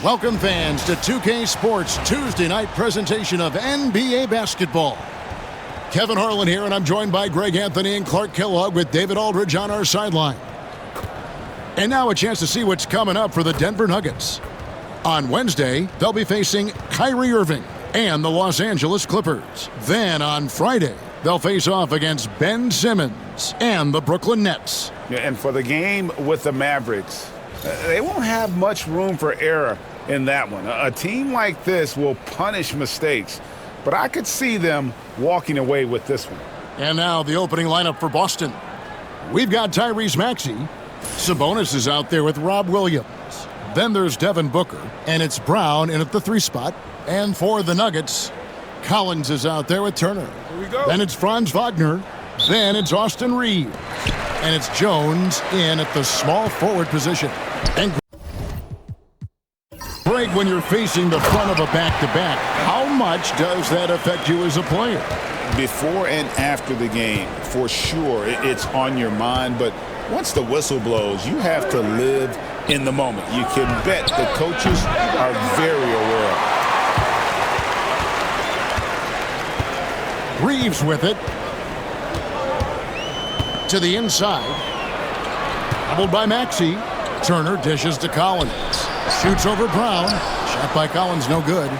Welcome, fans, to 2K Sports Tuesday night presentation of NBA basketball. Kevin Harlan here, and I'm joined by Greg Anthony and Clark Kellogg with David Aldridge on our sideline. And now a chance to see what's coming up for the Denver Nuggets. On Wednesday, they'll be facing Kyrie Irving and the Los Angeles Clippers. Then on Friday, they'll face off against Ben Simmons and the Brooklyn Nets. Yeah, and for the game with the Mavericks, they won't have much room for error in that one. A team like this will punish mistakes, but I could see them walking away with this one. And now the opening lineup for Boston. We've got Tyrese Maxey. Sabonis is out there with Rob Williams. Then there's Devin Booker, and it's Brown in at the 3 spot. And for the Nuggets, Collins is out there with Turner. Here we go. Then it's Franz Wagner. Then it's Austin Reeves. And it's Jones in at the small forward position. And Greg, when you're facing the front of a back-to-back, how much does that affect you as a player? Before and after the game, for sure, it's on your mind. But once the whistle blows, you have to live in the moment. You can bet the coaches are very aware of it. Reeves with it. To the inside. Doubled by Maxey. Turner dishes to Collins. Shoots over Brown. Shot by Collins, no good.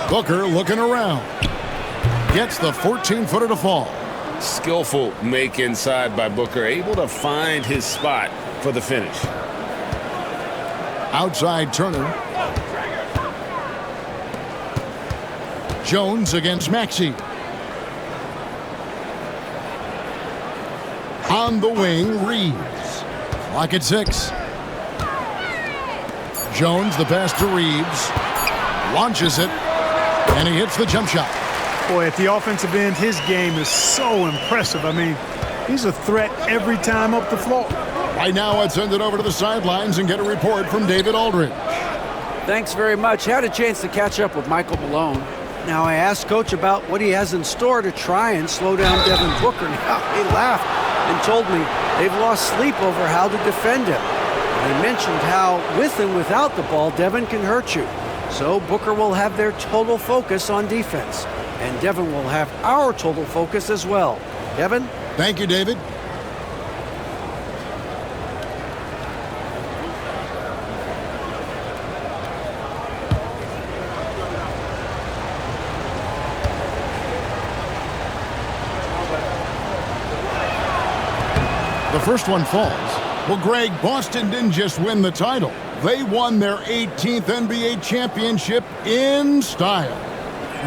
Booker looking around. Gets the 14-footer to fall. Skillful make inside by Booker. Able to find his spot for the finish. Outside Turner. Jones against Maxey. On the wing, Reeves. Clock at 6. Jones, the pass to Reeves. Launches it. And he hits the jump shot. Boy, at the offensive end, his game is so impressive. I mean, he's a threat every time up the floor. Right now, let's send it over to the sidelines and get a report from David Aldridge. Thanks very much. Had a chance to catch up with Michael Malone. Now, I asked Coach about what he has in store to try and slow down Devin Booker. Now, he laughed and told me they've lost sleep over how to defend him. They mentioned how, with and without the ball, Devin can hurt you. So Booker will have their total focus on defense. And Devin will have our total focus as well. Devin? Thank you, David. The first one falls. Well, Greg, Boston didn't just win the title. They won their 18th NBA championship in style.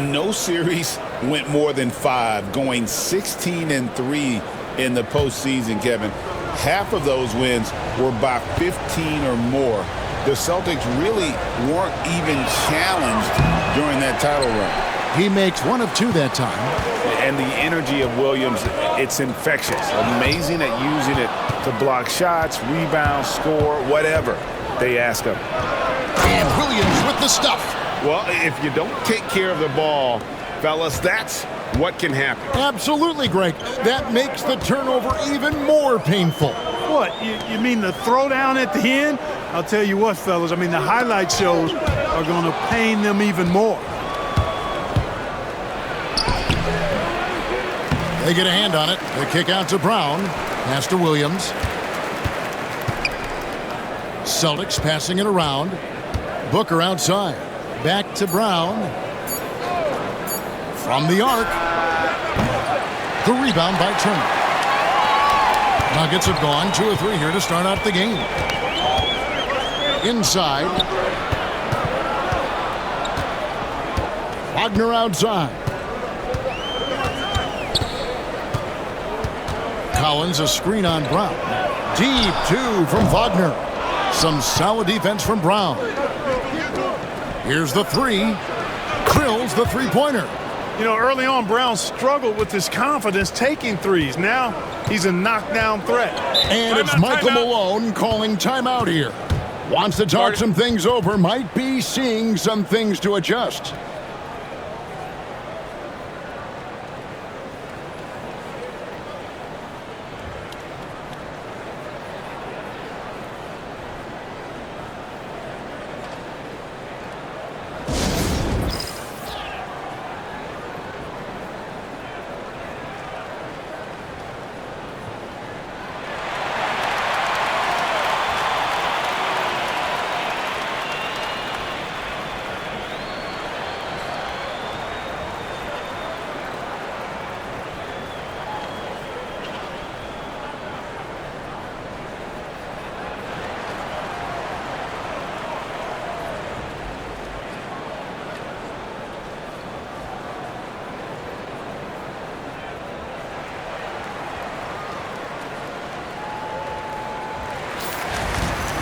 No series went more than 5, going 16-3 in the postseason, Kevin. Half of those wins were by 15 or more. The Celtics really weren't even challenged during that title run. He makes 1 of 2 that time. And the energy of Williams, it's infectious. Amazing at using it to block shots, rebound, score, whatever they ask him. And Williams with the stuff. Well, if you don't take care of the ball, fellas, that's what can happen. Absolutely, Greg. That makes the turnover even more painful. What, you mean the throwdown at the end? I'll tell you what, fellas, I mean, the highlight shows are going to pain them even more. They get a hand on it. They kick out to Brown. Pass to Williams. Celtics passing it around. Booker outside. Back to Brown. From the arc. The rebound by Turner. Nuggets have gone 2 of 3 here to start out the game. Inside. Wagner outside. Collins, a screen on Brown. Deep 2 from Wagner. Some solid defense from Brown. Here's the 3. Drills the three-pointer. You know, early on, Brown struggled with his confidence taking threes. Now he's a knockdown threat. And it's Michael Malone calling timeout here. Wants to talk some things over. Might be seeing some things to adjust.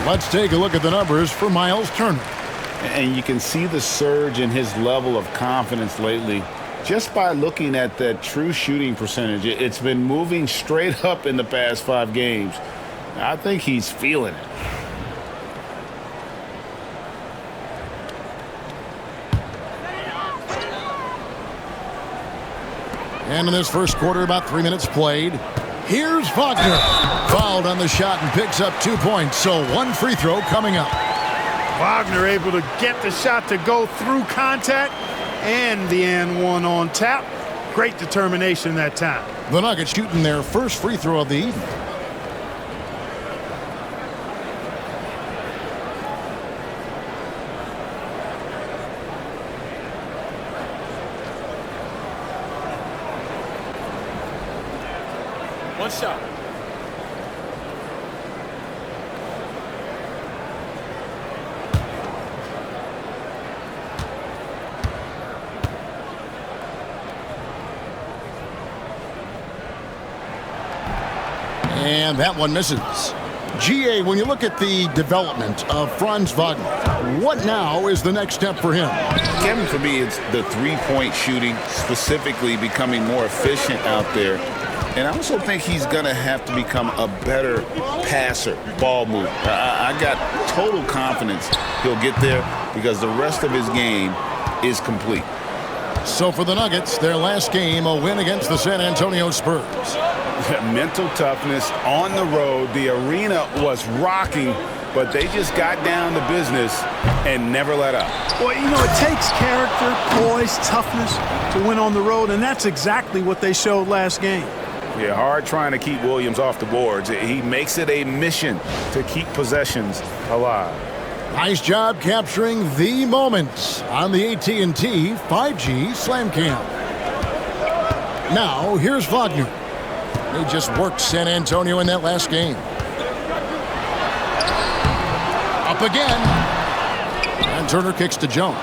Let's take a look at the numbers for Miles Turner. And you can see the surge in his level of confidence lately just by looking at that true shooting percentage. It's been moving straight up in the past 5 games. I think he's feeling it. And in this first quarter, about 3 minutes played. Here's Wagner. Fouled on the shot and picks up 2 points. So 1 free throw coming up. Wagner able to get the shot to go through contact and the and one on tap. Great determination that time. The Nuggets shooting their first free throw of the evening. One shot. And that one misses. GA, when you look at the development of Franz Wagner, what now is the next step for him? Kevin, for me, it's the three-point shooting, specifically becoming more efficient out there. And I also think he's going to have to become a better passer, ball mover. I got total confidence he'll get there because the rest of his game is complete. So for the Nuggets, their last game, a win against the San Antonio Spurs. Mental toughness on the road. The arena was rocking, but they just got down to business and never let up. Well, you know, it takes character, poise, toughness to win on the road, and that's exactly what they showed last game. Yeah, hard trying to keep Williams off the boards. He makes it a mission to keep possessions alive. Nice job capturing the moments on the AT&T 5G Slam Cam. Now, here's Wagner. They just worked San Antonio in that last game. Up again. And Turner kicks to Jones.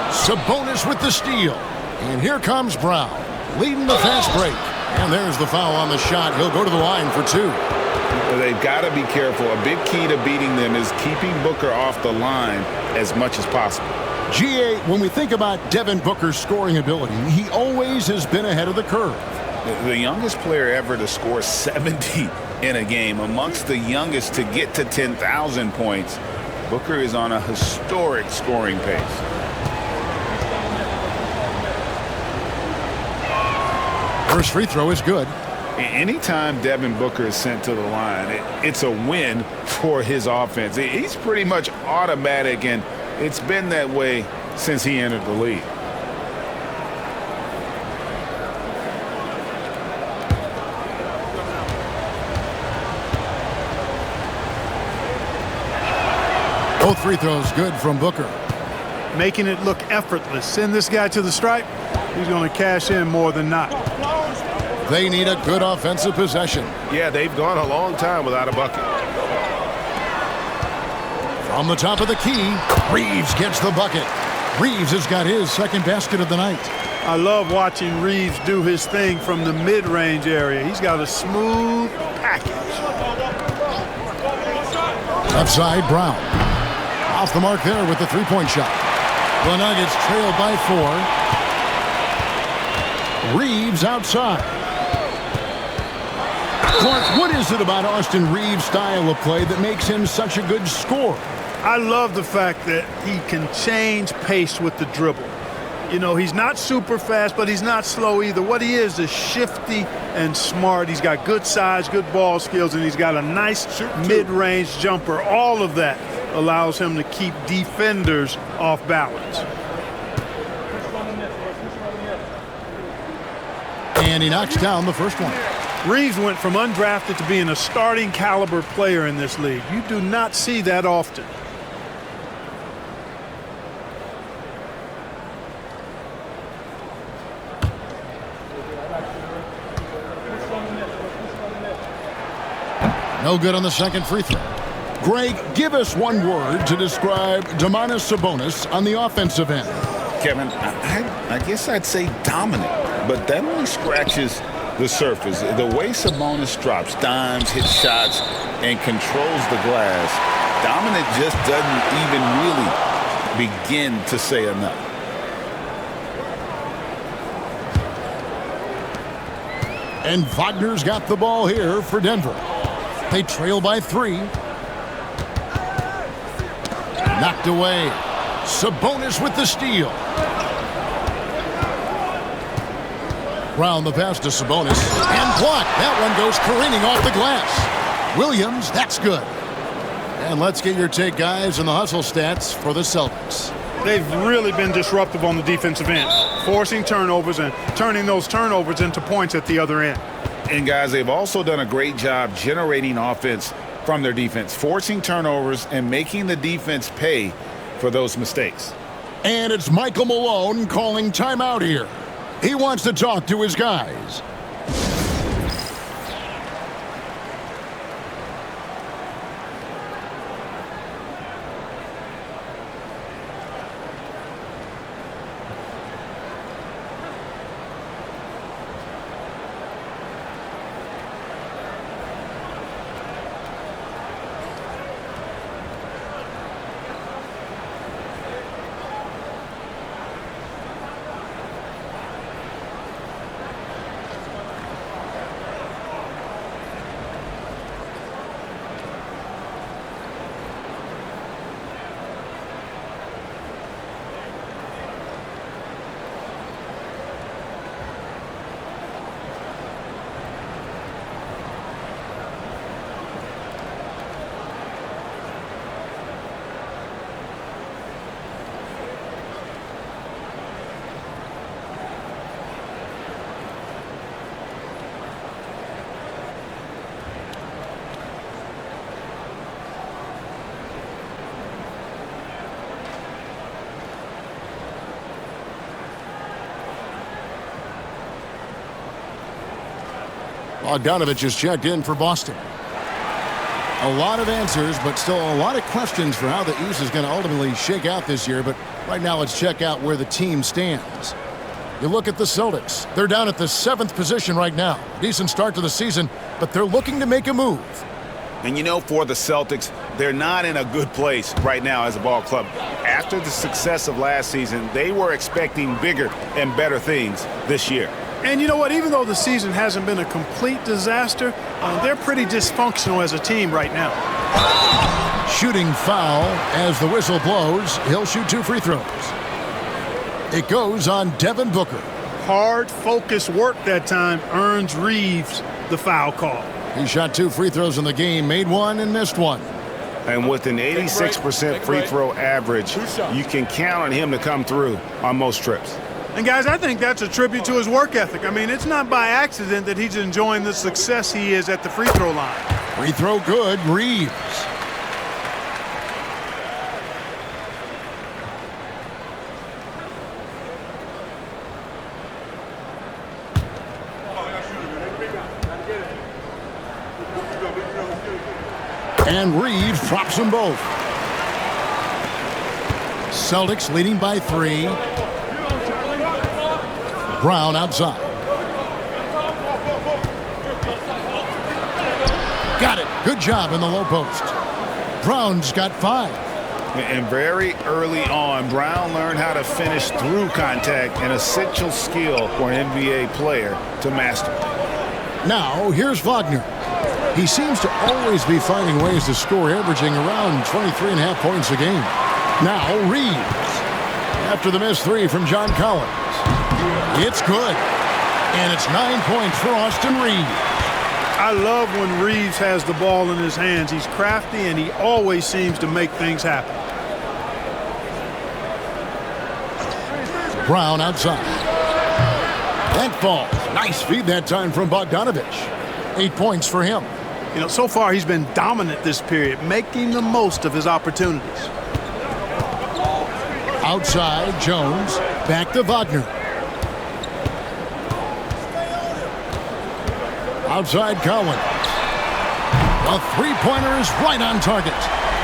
Sabonis with the steal. And here comes Brown, leading the fast break. And there's the foul on the shot. He'll go to the line for 2. They've got to be careful. A big key to beating them is keeping Booker off the line as much as possible. GA, when we think about Devin Booker's scoring ability, he always has been ahead of the curve. The youngest player ever to score 70 in a game, amongst the youngest to get to 10,000 points. Booker is on a historic scoring pace. First free throw is good. Anytime Devin Booker is sent to the line, it's a win for his offense. He's pretty much automatic, and it's been that way since he entered the league. Both free throws good from Booker. Making it look effortless. Send this guy to the stripe. He's going to cash in more than not. They need a good offensive possession. Yeah, they've gone a long time without a bucket. From the top of the key, Reeves gets the bucket. Reeves has got his second basket of the night. I love watching Reeves do his thing from the mid-range area. He's got a smooth package. Left side, Brown. Off the mark there with the three-point shot. The Nuggets trail by 4. Reeves outside. Clark, what is it about Austin Reeves' style of play that makes him such a good scorer? I love the fact that he can change pace with the dribble. You know, he's not super fast, but he's not slow either. What he is shifty and smart. He's got good size, good ball skills, and he's got a nice mid-range jumper. All of that allows him to keep defenders off balance. And he knocks down the first one. Reeves went from undrafted to being a starting caliber player in this league. You do not see that often. No good on the second free throw. Greg, give us one word to describe Domantas Sabonis on the offensive end. Kevin, I guess I'd say dominant, but that only scratches the surface. The way Sabonis drops dimes, hits shots, and controls the glass, Dominant just doesn't even really begin to say enough. And Wagner's got the ball here for Denver. They trail by 3. Knocked away. Sabonis with the steal. Brown the pass to Sabonis. And blocked. That one goes careening off the glass. Williams, that's good. And let's get your take, guys, on the hustle stats for the Celtics. They've really been disruptive on the defensive end, forcing turnovers and turning those turnovers into points at the other end. And, guys, they've also done a great job generating offense from their defense, forcing turnovers and making the defense pay for those mistakes. And it's Michael Malone calling timeout here. He wants to talk to his guys. Bogdanovich has checked in for Boston. A lot of answers, but still a lot of questions for how the East is going to ultimately shake out this year. But right now, let's check out where the team stands. You look at the Celtics. They're down at the 7th position right now. Decent start to the season, but they're looking to make a move. And you know, for the Celtics, they're not in a good place right now as a ball club. After the success of last season, they were expecting bigger and better things this year. And you know what? Even though the season hasn't been a complete disaster, they're pretty dysfunctional as a team right now. Shooting foul as the whistle blows. He'll shoot 2 free throws. It goes on Devin Booker. Hard, focused work that time earns Reeves the foul call. He shot 2 free throws in the game, made 1 and missed 1. And with an 86% free throw average, you can count on him to come through on most trips. And, guys, I think that's a tribute to his work ethic. I mean, it's not by accident that he's enjoying the success he is at the free throw line. Free throw good, Reeves. And Reeves drops them both. Celtics leading by 3. Brown outside. Got it. Good job in the low post. Brown's got 5. And very early on, Brown learned how to finish through contact, an essential skill for an NBA player to master. Now, here's Wagner. He seems to always be finding ways to score, averaging around 23.5 points a game. Now, Reeves. After the missed 3 from John Collins. It's good. And it's 9 points for Austin Reeves. I love when Reeves has the ball in his hands. He's crafty, and he always seems to make things happen. Brown outside. That falls. Nice feed that time from Bogdanovich. 8 points for him. You know, so far he's been dominant this period, making the most of his opportunities. Outside, Jones. Back to Wagner. Outside, Collins. A three-pointer is right on target.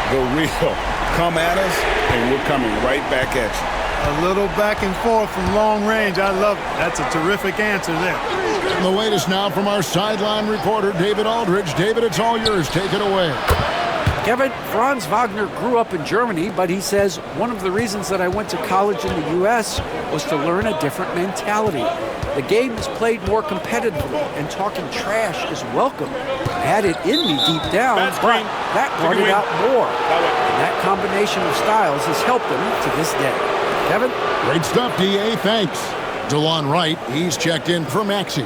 The real come at us, and we're coming right back at you. A little back and forth from long range. I love it. That's a terrific answer there. And the latest now from our sideline reporter, David Aldridge. David, it's all yours. Take it away. Kevin, Franz Wagner grew up in Germany, but he says one of the reasons that I went to college in the U.S. was to learn a different mentality. The game is played more competitively, and talking trash is welcome. I had it in me deep down, but that brought it out more. And that combination of styles has helped him to this day. Kevin? Great stuff, D.A. Thanks. DeLon Wright, he's checked in for Maxey.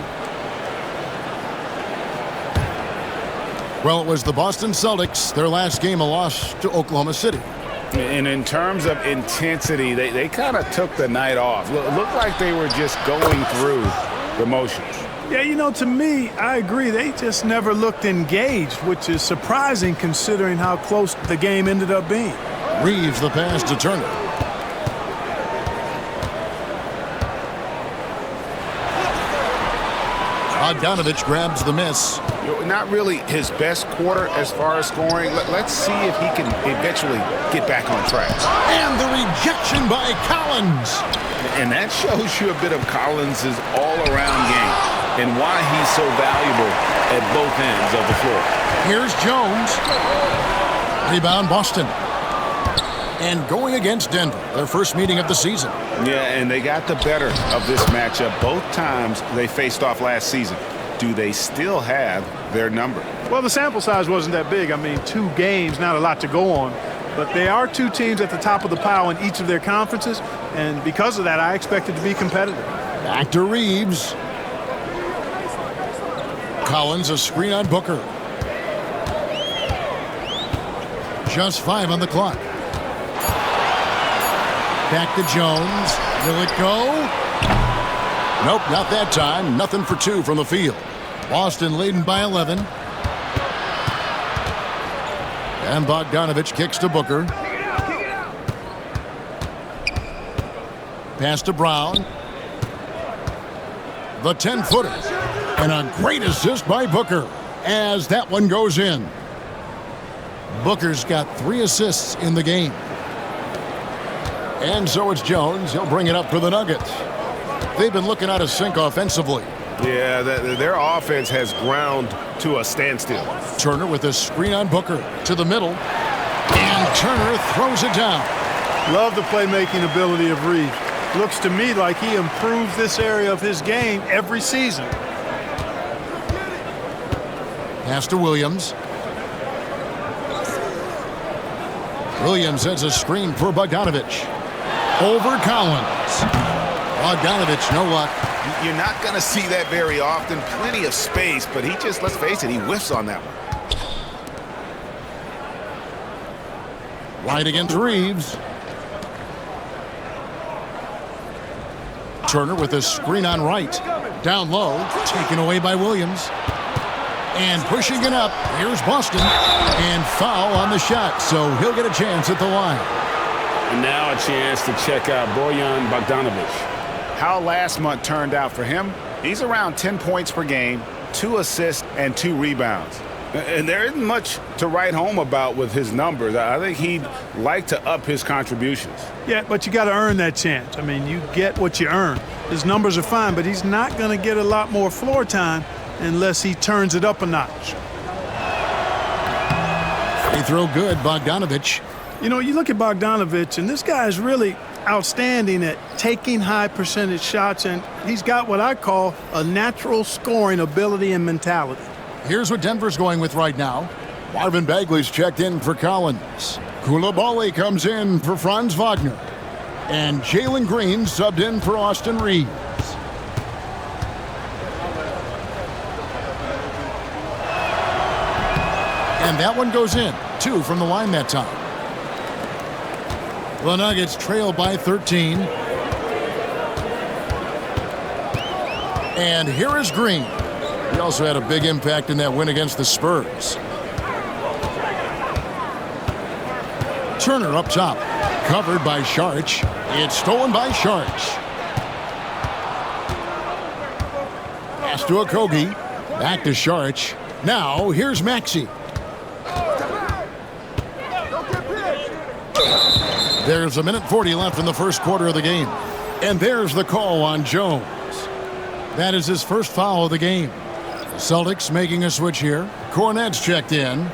Well, it was the Boston Celtics, their last game a loss to Oklahoma City. And in terms of intensity, they kind of took the night off. Looked like they were just going through the motions. Yeah, you know, to me, I agree. They just never looked engaged, which is surprising considering how close the game ended up being. Reeves the pass to Turner. Bogdanovich grabs the miss. Not really his best quarter as far as scoring. Let's see if he can eventually get back on track. And the rejection by Collins. And that shows you a bit of Collins' all-around game and why he's so valuable at both ends of the floor. Here's Jones. Rebound Boston. And going against Denver, their first meeting of the season. Yeah, and they got the better of this matchup both times they faced off last season. Do they still have their number? Well, the sample size wasn't that big. I mean, 2 games, not a lot to go on. But they are 2 teams at the top of the pile in each of their conferences. And because of that, I expect it to be competitive. Back to Reeves. Collins, a screen on Booker. Just 5 on the clock. Back to Jones. Will it go? Nope, not that time. Nothing for 2 from the field. Boston leading by 11. And Bogdanovich kicks to Booker. Pass to Brown. The 10-footer. And a great assist by Booker as that one goes in. Booker's got 3 assists in the game. And so it's Jones. He'll bring it up for the Nuggets. They've been looking out of sync offensively. Yeah, their offense has ground to a standstill. Turner with a screen on Booker to the middle. And Turner throws it down. Love the playmaking ability of Reeves. Looks to me like he improves this area of his game every season. Pass to Williams. Williams has a screen for Bogdanovich. Over Collins. Bogdanovich, no luck. You're not going to see that very often. Plenty of space, but he just, let's face it, he whiffs on that one. Right against Reeves. Turner with a screen on Wright. Down low, taken away by Williams. And pushing it up, here's Boston. And foul on the shot, so he'll get a chance at the line. And now a chance to check out Bojan Bogdanovich. How last month turned out for him? He's around 10 points per game, 2 assists, and 2 rebounds. And there isn't much to write home about with his numbers. I think he'd like to up his contributions. Yeah, but you got to earn that chance. I mean, you get what you earn. His numbers are fine, but he's not going to get a lot more floor time unless he turns it up a notch. Free throw good, Bogdanovich. You know, you look at Bogdanovich, and this guy is really outstanding at taking high percentage shots, and he's got what I call a natural scoring ability and mentality. Here's what Denver's going with right now. Marvin Bagley's checked in for Collins. Koulibaly comes in for Franz Wagner. And Jalen Green subbed in for Austin Reeves. And that one goes in. 2 from the line that time. The Nuggets trail by 13. And here is Green. He also had a big impact in that win against the Spurs. Turner up top. Covered by Sharch. It's stolen by Sharch. Pass to Okogie. Back to Sharch. Now here's Maxey. There's 1:40 left in the first quarter of the game. And there's the call on Jones. That is his first foul of the game. The Celtics making a switch here. Cornette's checked in.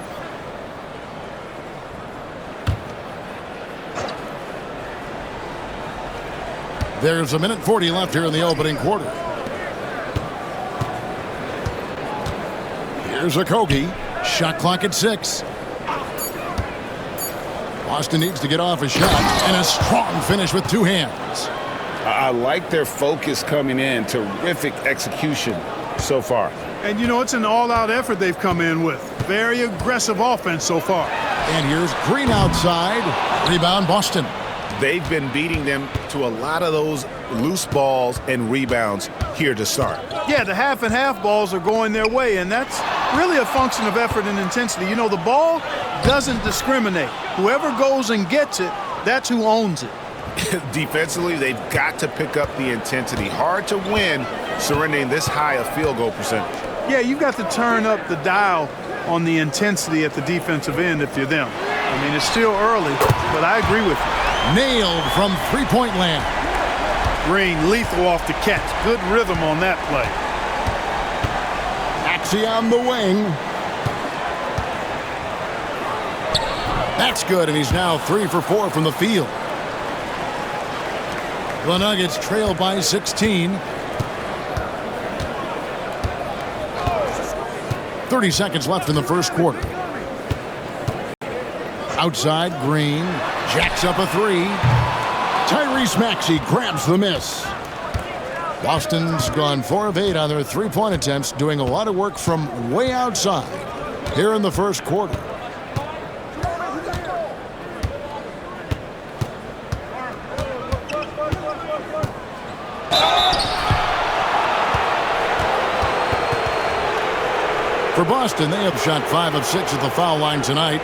There's a minute 40 left here in the opening quarter. Here's Okogie. Shot clock at 6. Boston needs to get off a shot, and a strong finish with two hands. I like their focus coming in. Terrific execution so far. And, you know, it's an all-out effort they've come in with. Very aggressive offense so far. And here's Green outside. Rebound, Boston. They've been beating them to a lot of those loose balls and rebounds here to start. Yeah, the half-and-half balls are going their way, and that's really a function of effort and intensity. You know, the ball doesn't discriminate. Whoever goes and gets it, that's who owns it. Defensively, they've got to pick up the intensity. Hard to win surrendering this high a field goal percentage. Yeah, you've got to turn up the dial on the intensity at the defensive end if you're them. I mean, it's still early, but I agree with you. Nailed from three-point land. Green, lethal off the catch. Good rhythm on that play. Maxey on the wing. That's good, and he's now 3 for 4 from the field. The Nuggets trail by 16. 30 seconds left in the first quarter. Outside, Green jacks up a 3. Tyrese Maxey grabs the miss. Boston's gone 4 of 8 on their three-point attempts, doing a lot of work from way outside here in the first quarter. For Boston, they have shot 5 of 6 at the foul line tonight.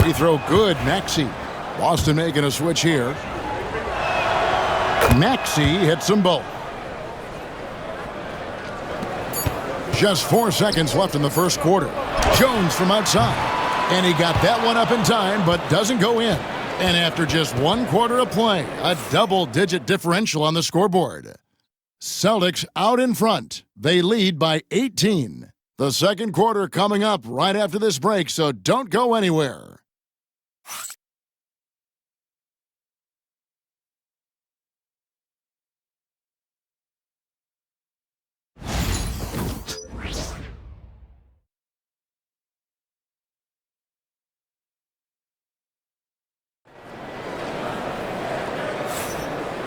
Free throw good, Maxey. Boston making a switch here. Maxey hits them both. Just 4 seconds left in the first quarter. Jones from outside. And he got that one up in time, but doesn't go in. And after just 1 quarter of play, a double-digit differential on the scoreboard. Celtics out in front. They lead by 18. The second quarter coming up right after this break, so don't go anywhere.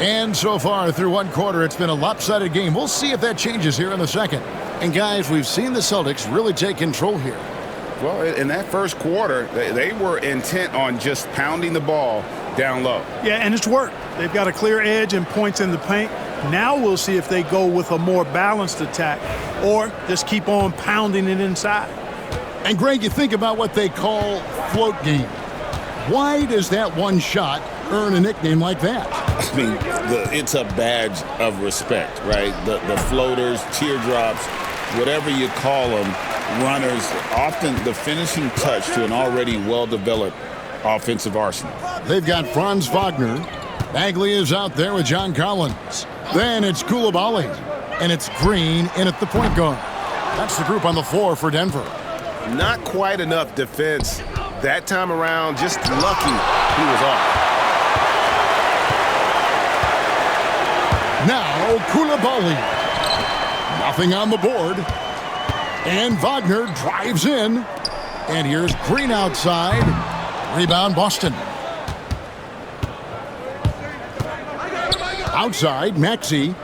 And so far through 1 quarter, it's been a lopsided game. We'll see if that changes here in the second. And guys, we've seen the Celtics really take control here. Well, in that first quarter, they were intent on just pounding the ball down low. Yeah, and it's worked. They've got a clear edge and points in the paint. Now we'll see if they go with a more balanced attack or just keep on pounding it inside. And Greg, you think about what they call float game. Why does that one shot earn a nickname like that? I mean, it's a badge of respect, right? The floaters, teardrops, whatever you call them, runners, often the finishing touch to an already well-developed offensive arsenal. They've got Franz Wagner. Bagley is out there with John Collins. Then it's Koulibaly. And it's Green in at the point guard. That's the group on the floor for Denver. Not quite enough defense that time around. Just lucky he was off. Now Koulibaly. Nothing on the board. And Wagner drives in. And here's Green outside. Rebound Boston. Outside, Maxey.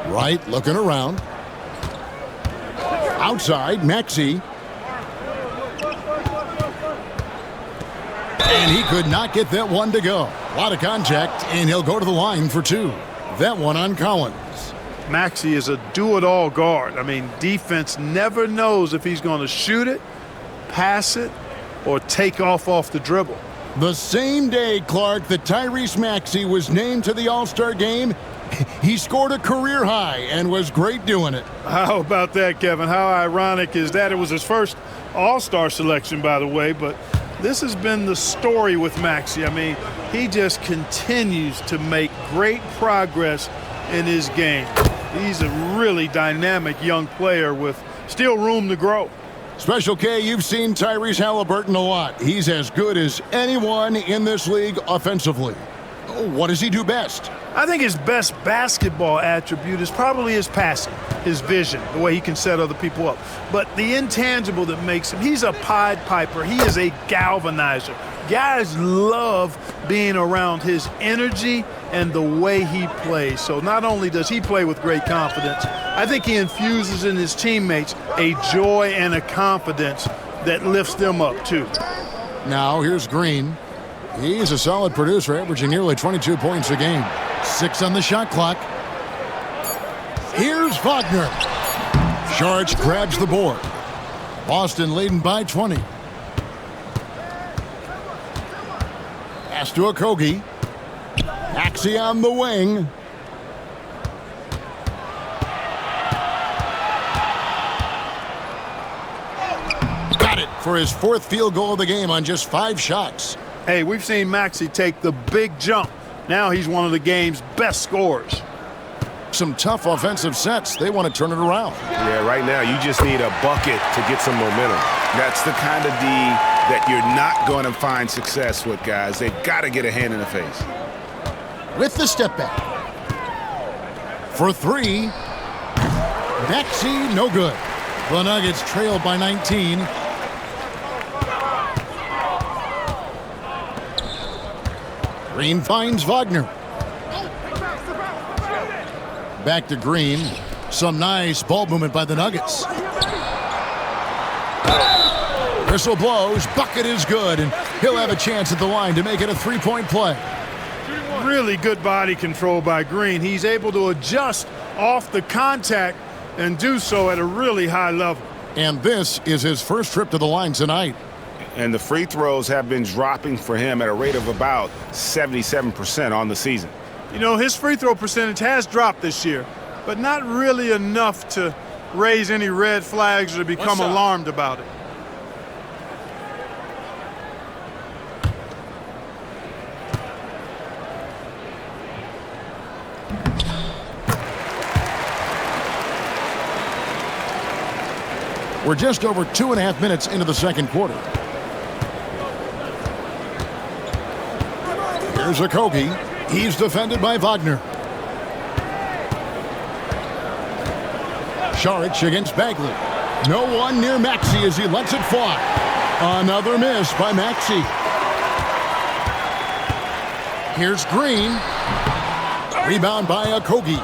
Right, looking around. Outside, Maxey. And he could not get that one to go. A lot of contact, and he'll go to the line for 2. That one on Collins. Maxey is a do-it-all guard. I mean, defense never knows if he's going to shoot it, pass it, or take off the dribble. The same day, Clark, that Tyrese Maxey was named to the All-Star game, he scored a career high and was great doing it. How about that, Kevin? How ironic is that? It was his first all-star selection, by the way, but this has been the story with Maxey. I mean, he just continues to make great progress in his game. He's a really dynamic young player with still room to grow. Special K, you've seen Tyrese Halliburton a lot. He's as good as anyone in this league offensively. What does he do best? I think his best basketball attribute is probably his passing, his vision, the way he can set other people up. But the intangible that makes him, he's a Pied Piper. He is a galvanizer. Guys love being around his energy and the way he plays. So not only does he play with great confidence, I think he infuses in his teammates a joy and a confidence that lifts them up too. Now here's Green. He's a solid producer, averaging nearly 22 points a game. 6 on the shot clock. Here's Wagner. Sharch grabs the board. Boston leading by 20. Pass to Okogie. Maxey on the wing. Got it for his 4th field goal of the game on just 5 shots. Hey, we've seen Maxey take the big jump. Now he's one of the game's best scorers. Some tough offensive sets. They want to turn it around. Yeah, right now you just need a bucket to get some momentum. That's the kind of D that you're not going to find success with, guys. They've got to get a hand in the face. With the step back. For 3. Maxey, no good. The Nuggets trailed by 19. Green finds Wagner. Back to Green. Some nice ball movement by the Nuggets. Whistle blows. Bucket is good, and he'll have a chance at the line to make it a 3-point play. Really good body control by Green. He's able to adjust off the contact and do so at a really high level. And this is his first trip to the line tonight. And the free throws have been dropping for him at a rate of about 77% on the season. You know, his free throw percentage has dropped this year, but not really enough to raise any red flags or to become alarmed about it. We're just over 2.5 minutes into the second quarter. Here's Okogie. He's defended by Wagner. Sharch against Bagley. No one near Maxey as he lets it fly. Another miss by Maxey. Here's Green. Rebound by Okogie.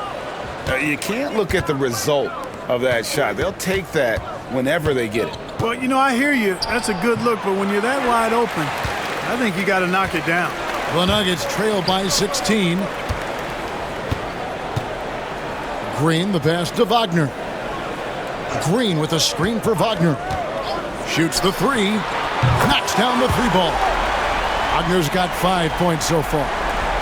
You can't look at the result of that shot. They'll take that whenever they get it. Well, you know, I hear you. That's a good look, but when you're that wide open, I think you got to knock it down. The Nuggets trail by 16. Green, the pass to Wagner. Green with a screen for Wagner. Shoots the 3. Knocks down the 3-ball. Wagner's got 5 points so far.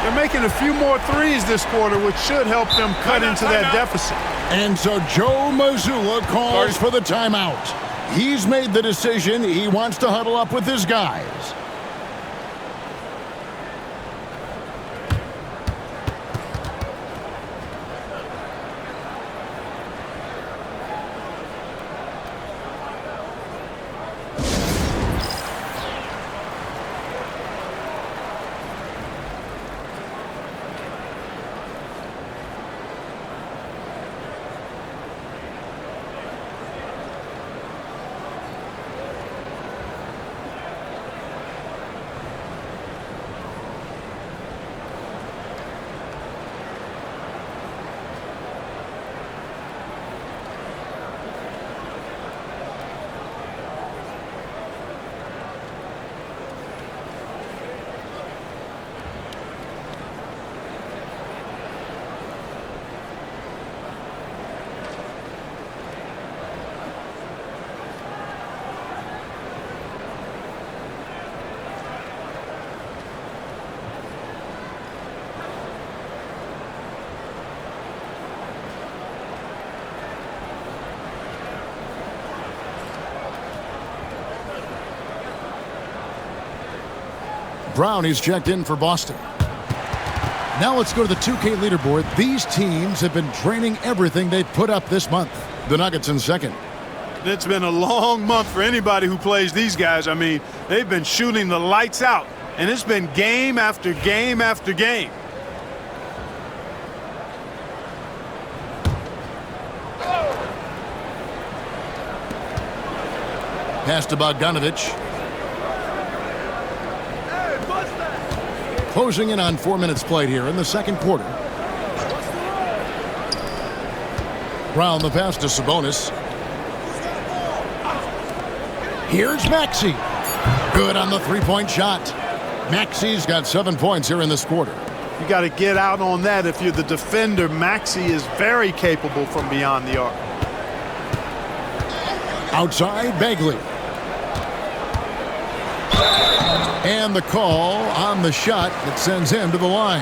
They're making a few more threes this quarter, which should help them cut into that deficit. And so Joe Mazzulla calls for the timeout. He's made the decision. He wants to huddle up with his guys. Brown. He's checked in for Boston. Now let's go to the 2K leaderboard. These teams have been draining everything they've put up this month. The Nuggets in second. It's been a long month for anybody who plays these guys. I mean, they've been shooting the lights out, and it's been game after game after game. Pass to Bogdanovich. Closing in on 4 minutes played here in the second quarter. Brown the pass to Sabonis. Here's Maxey. Good on the three-point shot. Maxey's got 7 points here in this quarter. You got to get out on that if you're the defender. Maxey is very capable from beyond the arc. Outside, Bagley. And the call on the shot that sends him to the line.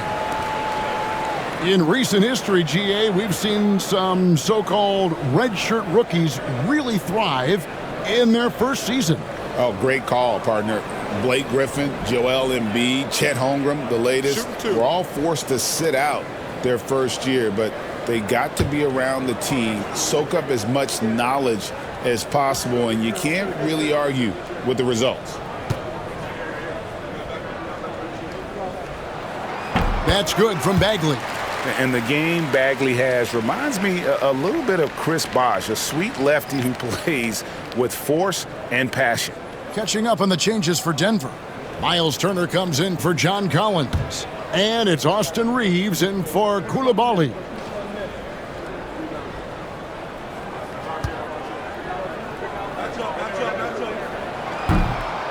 In recent history, GA, we've seen some so-called redshirt rookies really thrive in their first season. Oh, great call, partner. Blake Griffin, Joel Embiid, Chet Holmgren, the latest, were all forced to sit out their first year, but they got to be around the team, soak up as much knowledge as possible, and you can't really argue with the results. That's good from Bagley. And the game Bagley has reminds me a little bit of Chris Bosh, a sweet lefty who plays with force and passion. Catching up on the changes for Denver. Miles Turner comes in for John Collins. And it's Austin Reeves in for Coulibaly.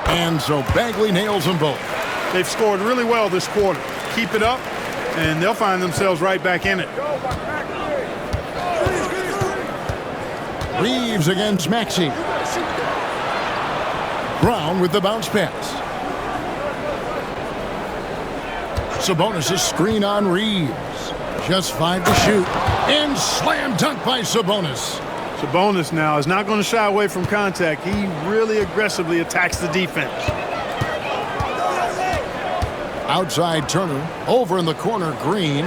And so Bagley nails them both. They've scored really well this quarter. Keep it up, and they'll find themselves right back in it. Reeves against Maxey. Brown with the bounce pass. Sabonis' screen on Reeves. Just 5 to shoot. And slam dunk by Sabonis. Sabonis now is not going to shy away from contact. He really aggressively attacks the defense. Outside Turner. Over in the corner, Green.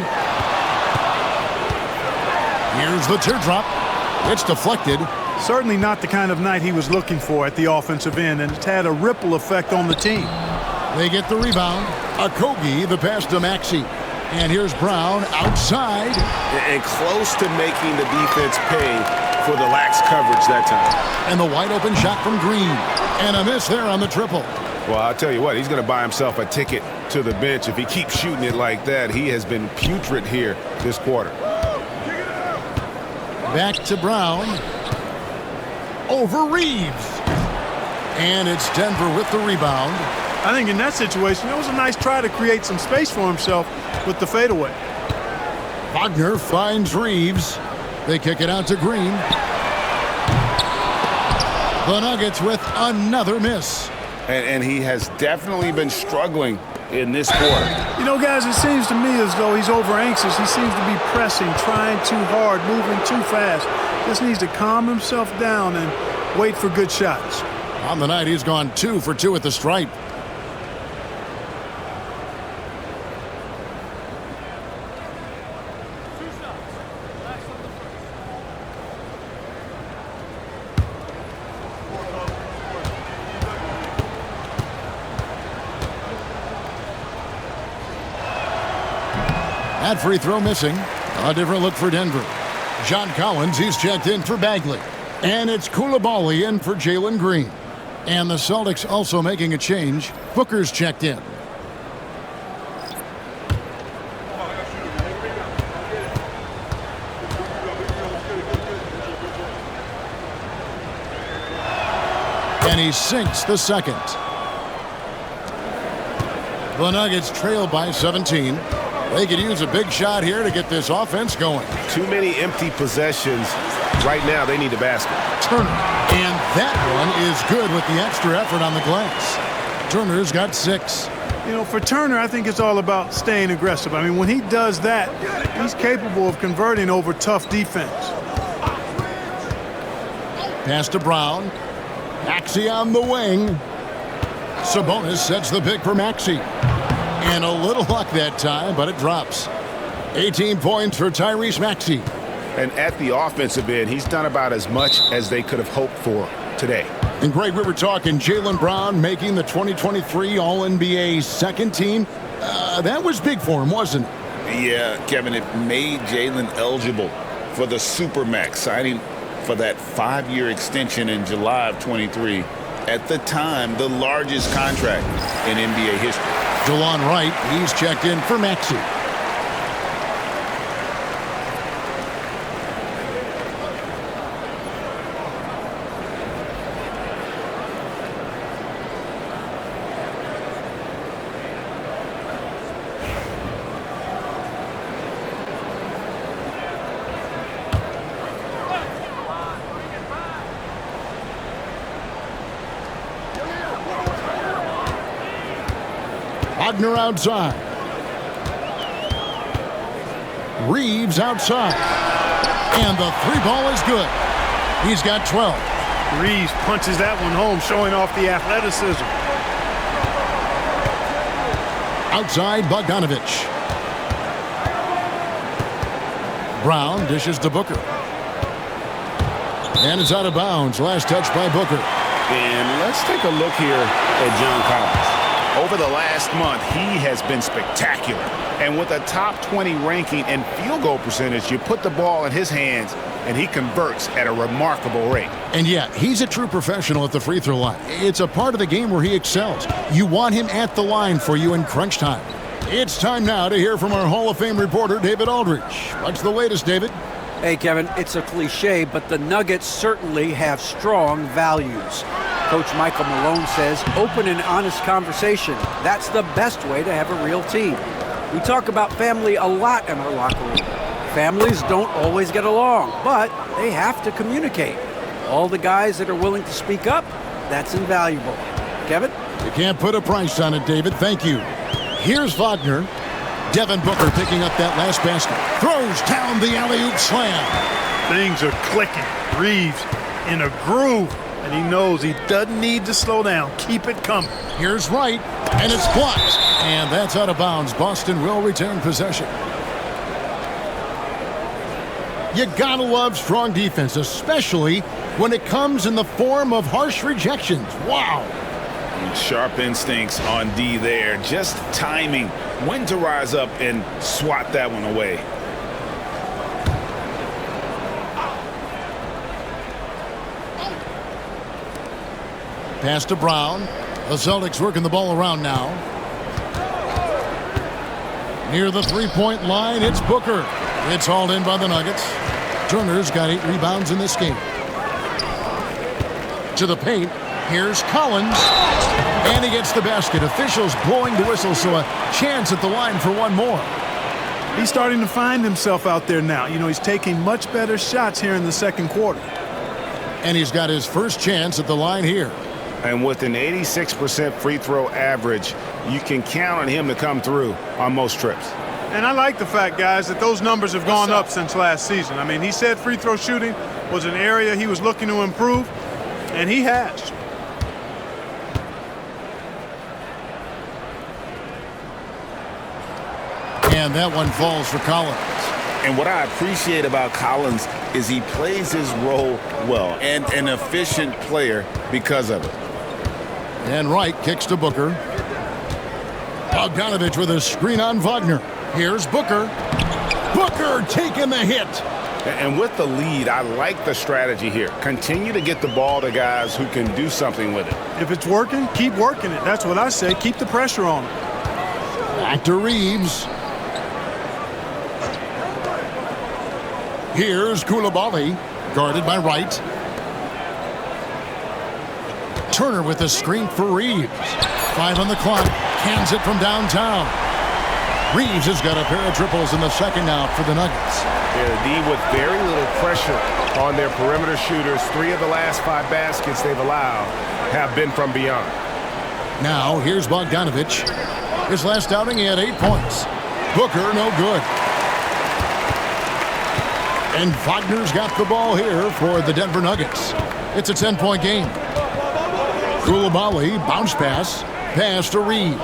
Here's the teardrop. It's deflected. Certainly not the kind of night he was looking for at the offensive end, and it's had a ripple effect on the team. They get the rebound. Okogie, the pass to Maxey. And here's Brown outside. And close to making the defense pay for the lax coverage that time. And the wide open shot from Green. And a miss there on the triple. Well, I'll tell you what, he's going to buy himself a ticket to the bench. If he keeps shooting it like that, he has been putrid here this quarter. Back to Brown. Over Reeves. And it's Denver with the rebound. I think in that situation, it was a nice try to create some space for himself with the fadeaway. Wagner finds Reeves. They kick it out to Green. The Nuggets with another miss. And he has definitely been struggling in this quarter. You know, guys, it seems to me as though he's over anxious. He seems to be pressing, trying too hard, moving too fast. Just needs to calm himself down and wait for good shots. On the night, he's gone 2 for 2 at the stripe. That free throw missing. A different look for Denver. John Collins, he's checked in for Bagley. And it's Coulibaly in for Jalen Green. And the Celtics also making a change. Booker's checked in. And he sinks the second. The Nuggets trail by 17. They could use a big shot here to get this offense going. Too many empty possessions. Right now, they need a basket. Turner. And that one is good with the extra effort on the glass. Turner's got 6. You know, for Turner, I think it's all about staying aggressive. I mean, when he does that, he's capable of converting over tough defense. Pass to Brown. Maxey on the wing. Sabonis sets the pick for Maxey. And a little luck that time, but it drops. 18 points for Tyrese Maxey. And at the offensive end, he's done about as much as they could have hoped for today. And Greg, we were talking Jaylen Brown making the 2023 All-NBA second team. That was big for him, wasn't it? Yeah, Kevin, it made Jaylen eligible for the Supermax, signing for that 5-year extension in July of 23. At the time, the largest contract in NBA history. DeLon Wright, he's checked in for Maxey. Wagner outside. Reeves outside. And the three ball is good. He's got 12. Reeves punches that one home, showing off the athleticism. Outside, Bogdanovich. Brown dishes to Booker. And it's out of bounds. Last touch by Booker. And let's take a look here at John Collins. Over the last month, he has been spectacular. And with a top 20 ranking and field goal percentage, you put the ball in his hands, and he converts at a remarkable rate. And yeah, he's a true professional at the free throw line. It's a part of the game where he excels. You want him at the line for you in crunch time. It's time now to hear from our Hall of Fame reporter, David Aldridge. What's the latest, David? Hey, Kevin, it's a cliche, but the Nuggets certainly have strong values. Coach Michael Malone says open and honest conversation. That's the best way to have a real team. We talk about family a lot in our locker room. Families don't always get along, but they have to communicate. All the guys that are willing to speak up, that's invaluable. Kevin? You can't put a price on it, David. Thank you. Here's Wagner. Devin Booker picking up that last basket. Throws down the alley-oop slam. Things are clicking. Reeves in a groove. And he knows he doesn't need to slow down. Keep it coming. Here's Wright, and it's blocked. And that's out of bounds. Boston will retain possession. You gotta love strong defense, especially when it comes in the form of harsh rejections. Wow. Sharp instincts on D there. Just timing when to rise up and swat that one away. Pass to Brown. The Celtics working the ball around now. Near the three-point line, it's Booker. It's hauled in by the Nuggets. Turner's got 8 rebounds in this game. To the paint, here's Collins. And he gets the basket. Officials blowing the whistle, so a chance at the line for one more. He's starting to find himself out there now. You know, he's taking much better shots here in the second quarter. And he's got his first chance at the line here. And with an 86% free throw average, you can count on him to come through on most trips. And I like the fact, guys, that those numbers have gone up since last season. I mean, he said free throw shooting was an area he was looking to improve, and he has. And that one falls for Collins. And what I appreciate about Collins is he plays his role well and an efficient player because of it. And Wright kicks to Booker. Bogdanovich with a screen on Wagner. Here's Booker. Booker taking the hit. And with the lead, I like the strategy here. Continue to get the ball to guys who can do something with it. If it's working, keep working it. That's what I say. Keep the pressure on him. Back to Reeves. Here's Koulibaly, guarded by Wright. Turner with a screen for Reeves. 5 on the clock. Cans it from downtown. Reeves has got a pair of triples in the second out for the Nuggets. They're a D with very little pressure on their perimeter shooters. 3 of the last 5 baskets they've allowed have been from beyond. Now, here's Bogdanovich. His last outing, he had 8 points. Booker, no good. And Wagner's got the ball here for the Denver Nuggets. It's a 10-point game. Koulibaly, bounce pass. Pass to Reeves.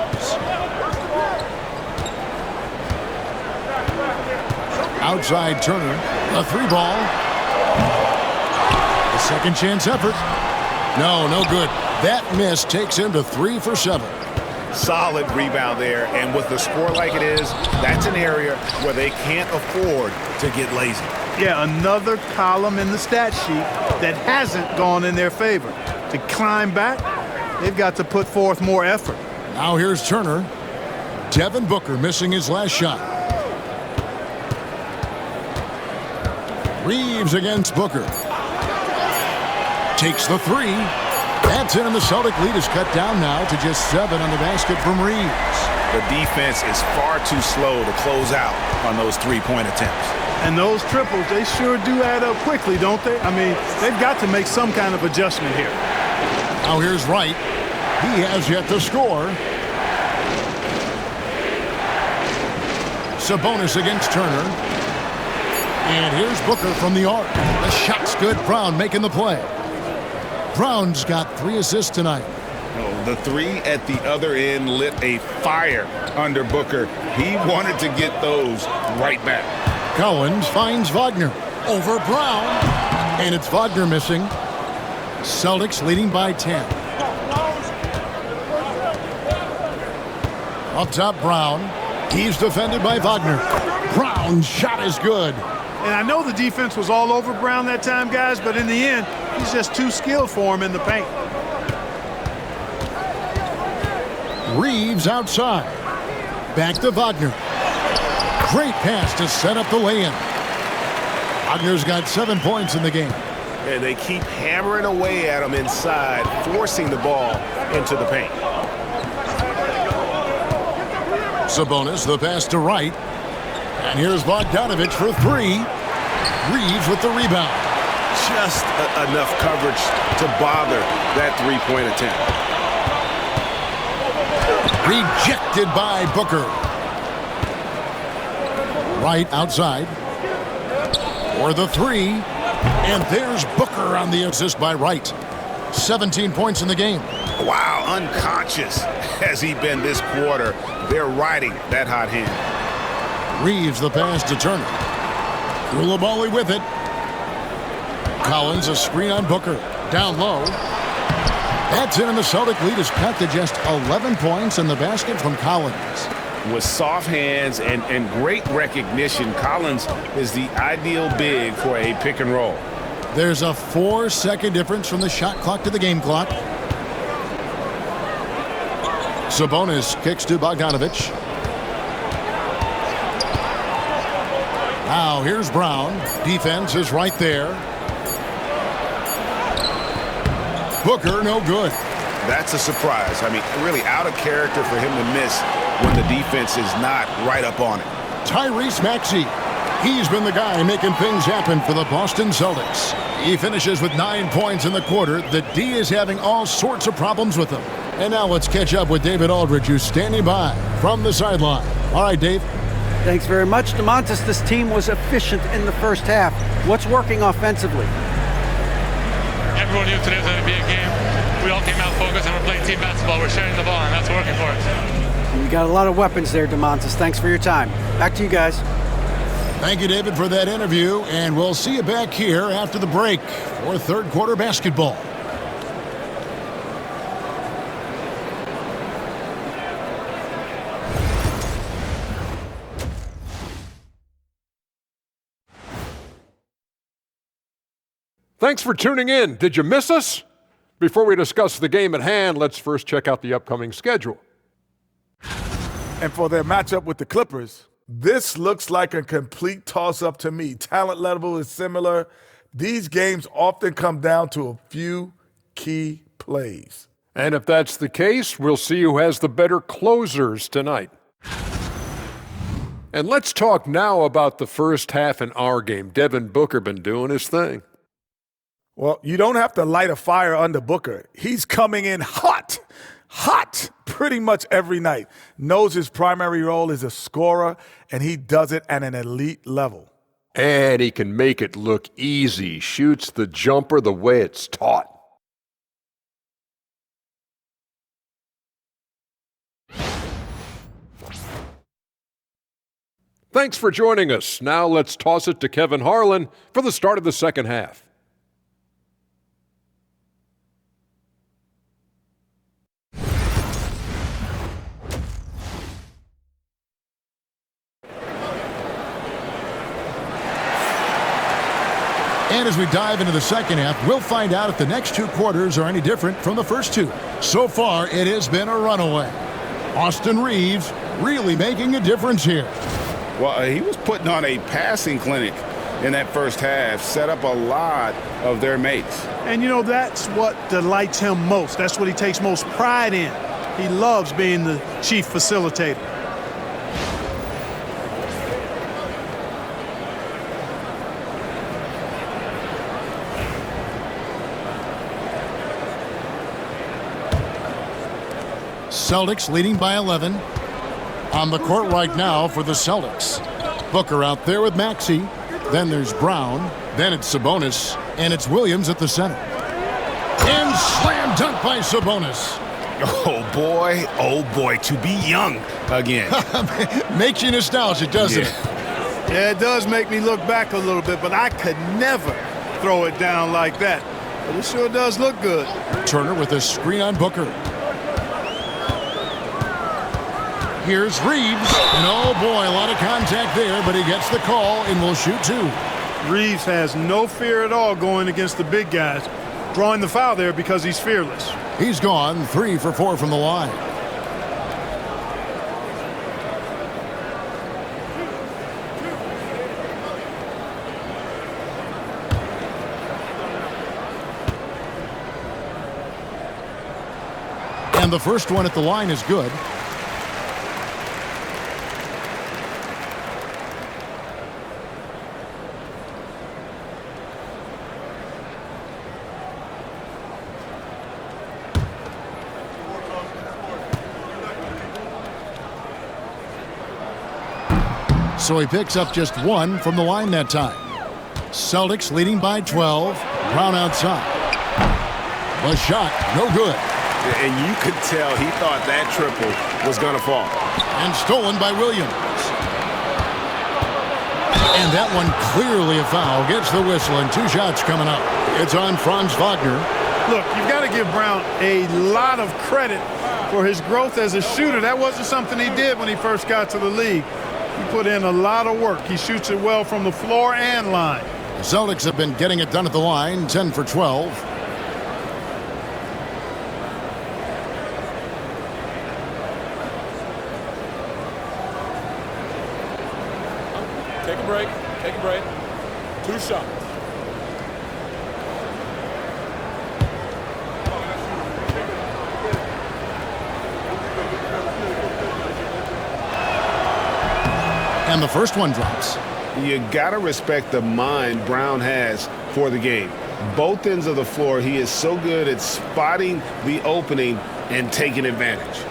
Outside Turner. A 3-ball. The second chance effort. No good. That miss takes him to 3 for 7. Solid rebound there, and with the score like it is, that's an area where they can't afford to get lazy. Yeah, another column in the stat sheet that hasn't gone in their favor. To climb back, they've got to put forth more effort. Now here's Turner. Devin Booker missing his last shot. Reeves against Booker. Takes the 3. That's in, and the Celtic lead is cut down now to just 7 on the basket from Reeves. The defense is far too slow to close out on those three-point attempts. And those triples, they sure do add up quickly, don't they? I mean, they've got to make some kind of adjustment here. Now here's Wright. He has yet to score. Sabonis against Turner. And here's Booker from the arc. The shot's good. Brown making the play. Brown's got 3 assists tonight. The 3 at the other end lit a fire under Booker. He wanted to get those right back. Collins finds Wagner over Brown. And it's Wagner missing. Celtics leading by 10. Up top, Brown. He's defended by Wagner. Brown's shot is good. And I know the defense was all over Brown that time, guys, but in the end, he's just too skilled for him in the paint. Reeves outside. Back to Wagner. Great pass to set up the lay-in. Wagner's got 7 points in the game. And they keep hammering away at him inside, forcing the ball into the paint. Sabonis, the pass to Wright. And here's Bogdanovich for 3. Reeves with the rebound. Just enough coverage to bother that three-point attempt. Rejected by Booker. Wright outside. For the 3. And there's Booker on the assist by Wright. 17 points in the game. Wow, unconscious has he been this quarter. They're riding that hot hand. Reeves the pass to Turner. Koulibaly with it. Collins a screen on Booker. Down low. That's in, and the Celtic lead is cut to just 11 points in the basket from Collins. With soft hands and great recognition, Collins is the ideal big for a pick and roll. There's a 4-second difference from the shot clock to the game clock. Sabonis kicks to Bogdanovich. Now here's Brown. Defense is right there. Booker no good. That's a surprise. I mean, really out of character for him to miss when the defense is not right up on it. Tyrese Maxey. He's been the guy making things happen for the Boston Celtics. He finishes with 9 points in the quarter. The D is having all sorts of problems with him. And now let's catch up with David Aldridge, who's standing by from the sideline. All right, Dave. Thanks very much, DeMontis. This team was efficient in the first half. What's working offensively? Everyone knew today was going to be a game. We all came out focused and we're playing team basketball. We're sharing the ball, and that's working for us. You got a lot of weapons there, DeMontis. Thanks for your time. Back to you guys. Thank you, David, for that interview, and we'll see you back here after the break for third quarter basketball. Thanks for tuning in. Did you miss us? Before we discuss the game at hand, let's first check out the upcoming schedule. And for their matchup with the Clippers, this looks like a complete toss-up to me. Talent level is similar. These games often come down to a few key plays. And if that's the case, we'll see who has the better closers tonight. And let's talk now about the first half in our game. Devin Booker been doing his thing. Well, you don't have to light a fire under Booker. He's coming in hot pretty much every night. Knows his primary role is a scorer, and he does it at an elite level. And he can make it look easy. Shoots the jumper the way it's taught. Thanks for joining us. Now let's toss it to Kevin Harlan for the start of the second half. And as we dive into the second half, we'll find out if the next two quarters are any different from the first two. So far, it has been a runaway. Austin Reeves really making a difference here. Well, he was putting on a passing clinic in that first half, set up a lot of their mates. And, you know, that's what delights him most. That's what he takes most pride in. He loves being the chief facilitator. Celtics leading by 11. On the court right now for the Celtics. Booker out there with Maxey. Then there's Brown. Then it's Sabonis. And it's Williams at the center. And slam dunk by Sabonis. Oh boy, to be young again. Makes you nostalgic, doesn't it? Yeah, it does make me look back a little bit, but I could never throw it down like that. But it sure does look good. Turner with a screen on Booker. Here's Reeves, and oh boy, a lot of contact there, but he gets the call and will shoot two. Reeves has no fear at all going against the big guys, drawing the foul there because he's fearless. He's gone 3 for 4 from the line. And the first one at the line is good. So he picks up just 1 from the line that time. Celtics leading by 12. Brown outside. The shot, no good. And you could tell he thought that triple was going to fall. And stolen by Williams. And that one clearly a foul. Gets the whistle and 2 shots coming up. It's on Franz Wagner. Look, you've got to give Brown a lot of credit for his growth as a shooter. That wasn't something he did when he first got to the league. He put in a lot of work. He shoots it well from the floor and line. The Celtics have been getting it done at the line, 10 for 12. Take a break. 2 shots. And the first one drops. You got to respect the mind Brown has for the game. Both ends of the floor, he is so good at spotting the opening and taking advantage.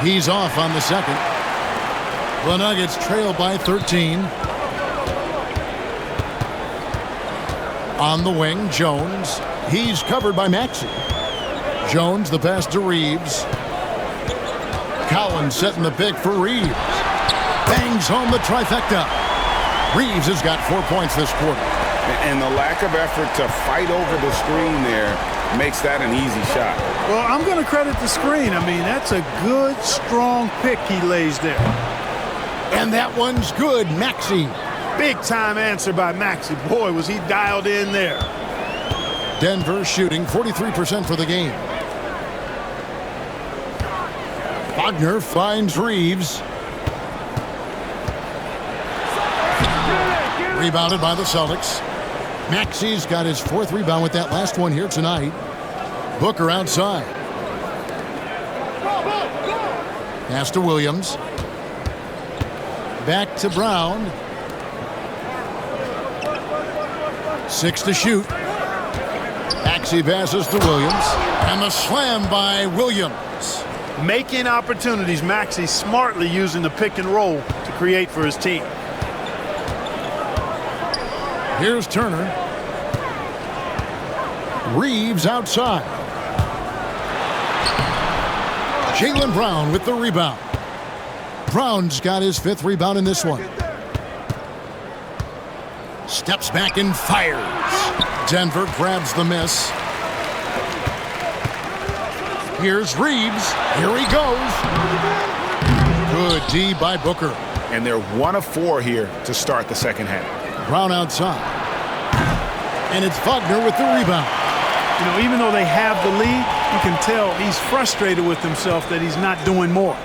He's off on the second. The Nuggets trail by 13. On the wing, Jones. He's covered by Maxey. Jones, the pass to Reeves. Collins setting the pick for Reeves. Bangs home the trifecta. Reeves has got 4 points this quarter. And the lack of effort to fight over the screen there makes that an easy shot. Well, I'm going to credit the screen. I mean, that's a good, strong pick he lays there. And that one's good, Maxey. Big-time answer by Maxey. Boy, was he dialed in there. Denver shooting 43% for the game. Wagner finds Reeves. Rebounded by the Celtics. Maxey's got his 4th rebound with that last one here tonight. Booker outside. Pass to Williams. Back to Brown. 6 to shoot. Maxey passes to Williams. And the slam by Williams. Making opportunities. Maxey smartly using the pick and roll to create for his team. Here's Turner. Reeves outside. Jaylen Brown with the rebound. Brown's got his 5th rebound in this one. Steps back and fires. Denver grabs the miss. Here's Reeves. Here he goes. Good D by Booker. And they're 1 of 4 here to start the second half. Brown outside. And it's Wagner with the rebound. You know, even though they have the lead, you can tell he's frustrated with himself that he's not doing more.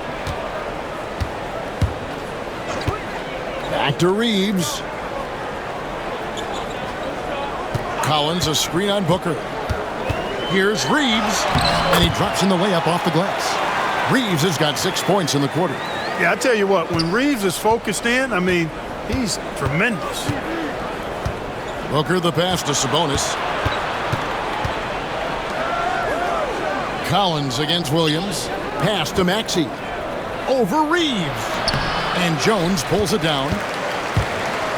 Back to Reeves. Collins, a screen on Booker. Here's Reeves, and he drops in the layup off the glass. Reeves has got 6 points in the quarter. Yeah, I tell you what, when Reeves is focused in, I mean, he's tremendous. Booker the pass to Sabonis. Collins against Williams. Pass to Maxey. Over Reeves. And Jones pulls it down.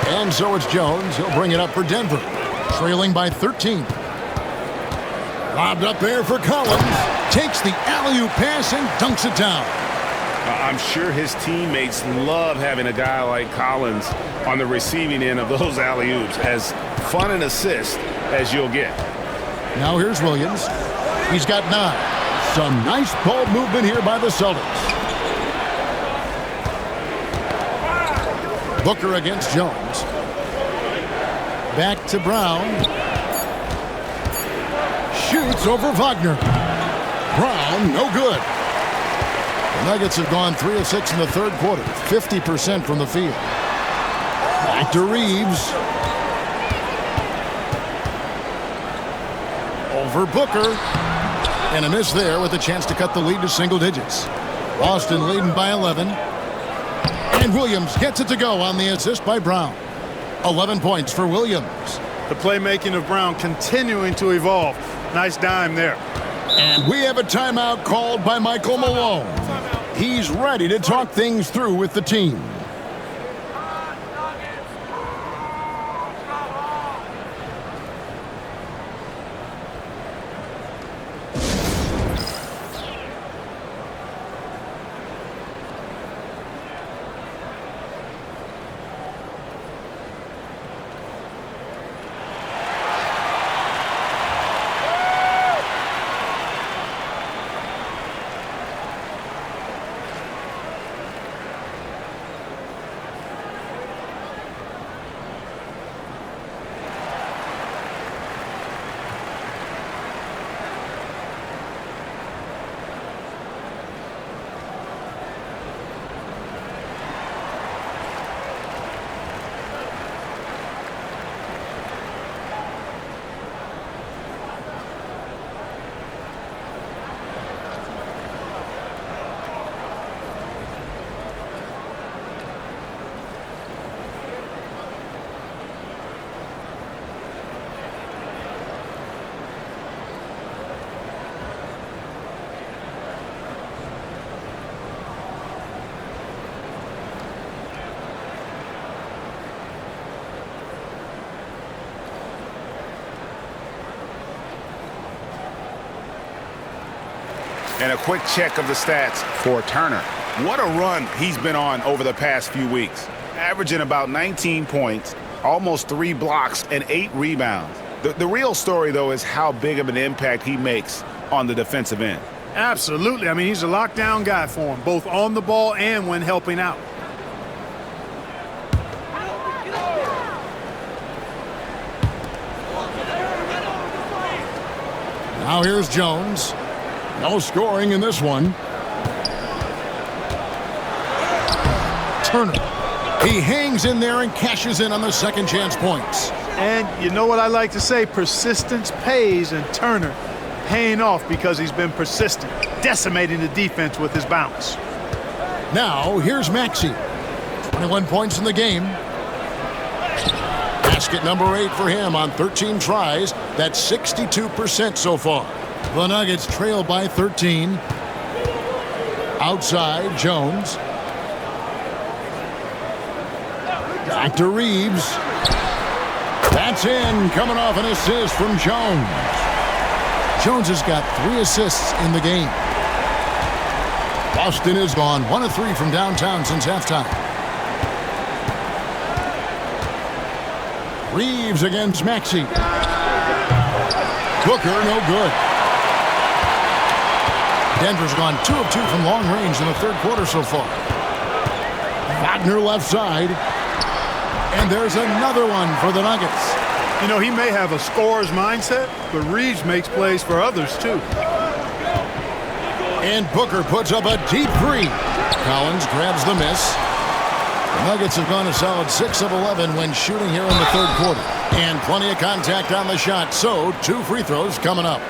And so it's Jones. He'll bring it up for Denver. Trailing by 13. Lobbed up there for Collins. Takes the alley-oop pass and dunks it down. I'm sure his teammates love having a guy like Collins on the receiving end of those alley-oops. As fun an assist as you'll get. Now here's Williams. He's got 9. Some nice ball movement here by the Celtics. Booker against Jones. Back to Brown. Shoots over Wagner. Brown, no good. The Nuggets have gone 3 of 6 in the third quarter. 50% from the field. Back to Reeves. Over Booker. And a miss there with a chance to cut the lead to single digits. Boston leading by 11. And Williams gets it to go on the assist by Brown. 11 points for Williams. The playmaking of Brown continuing to evolve. Nice dime there. And we have a timeout called by Michael Malone. He's ready to talk things through with the team. And a quick check of the stats for Turner. What a run he's been on over the past few weeks. Averaging about 19 points, almost 3 blocks, and 8 rebounds. The real story, though, is how big of an impact he makes on the defensive end. Absolutely. I mean, he's a lockdown guy for him, both on the ball and when helping out. Now here's Jones. No scoring in this one. Turner. He hangs in there and cashes in on the second chance points. And you know what I like to say, persistence pays, and Turner paying off because he's been persistent, decimating the defense with his bounce. Now here's Maxey. 21 points in the game. Basket number 8 for him on 13 tries. That's 62% so far. The Nuggets trail by 13. Outside, Jones. Back to Reeves. That's in, coming off an assist from Jones. Jones has got 3 assists in the game. Boston is gone 1 of 3 from downtown since halftime. Reeves against Maxey. Booker, no good. Denver's gone 2 of 2 from long range in the third quarter so far. Wagner left side. And there's another one for the Nuggets. You know, he may have a scorer's mindset, but Reeves makes plays for others, too. And Booker puts up a deep 3. Collins grabs the miss. The Nuggets have gone a solid 6 of 11 when shooting here in the third quarter. And plenty of contact on the shot, so 2 free throws coming up.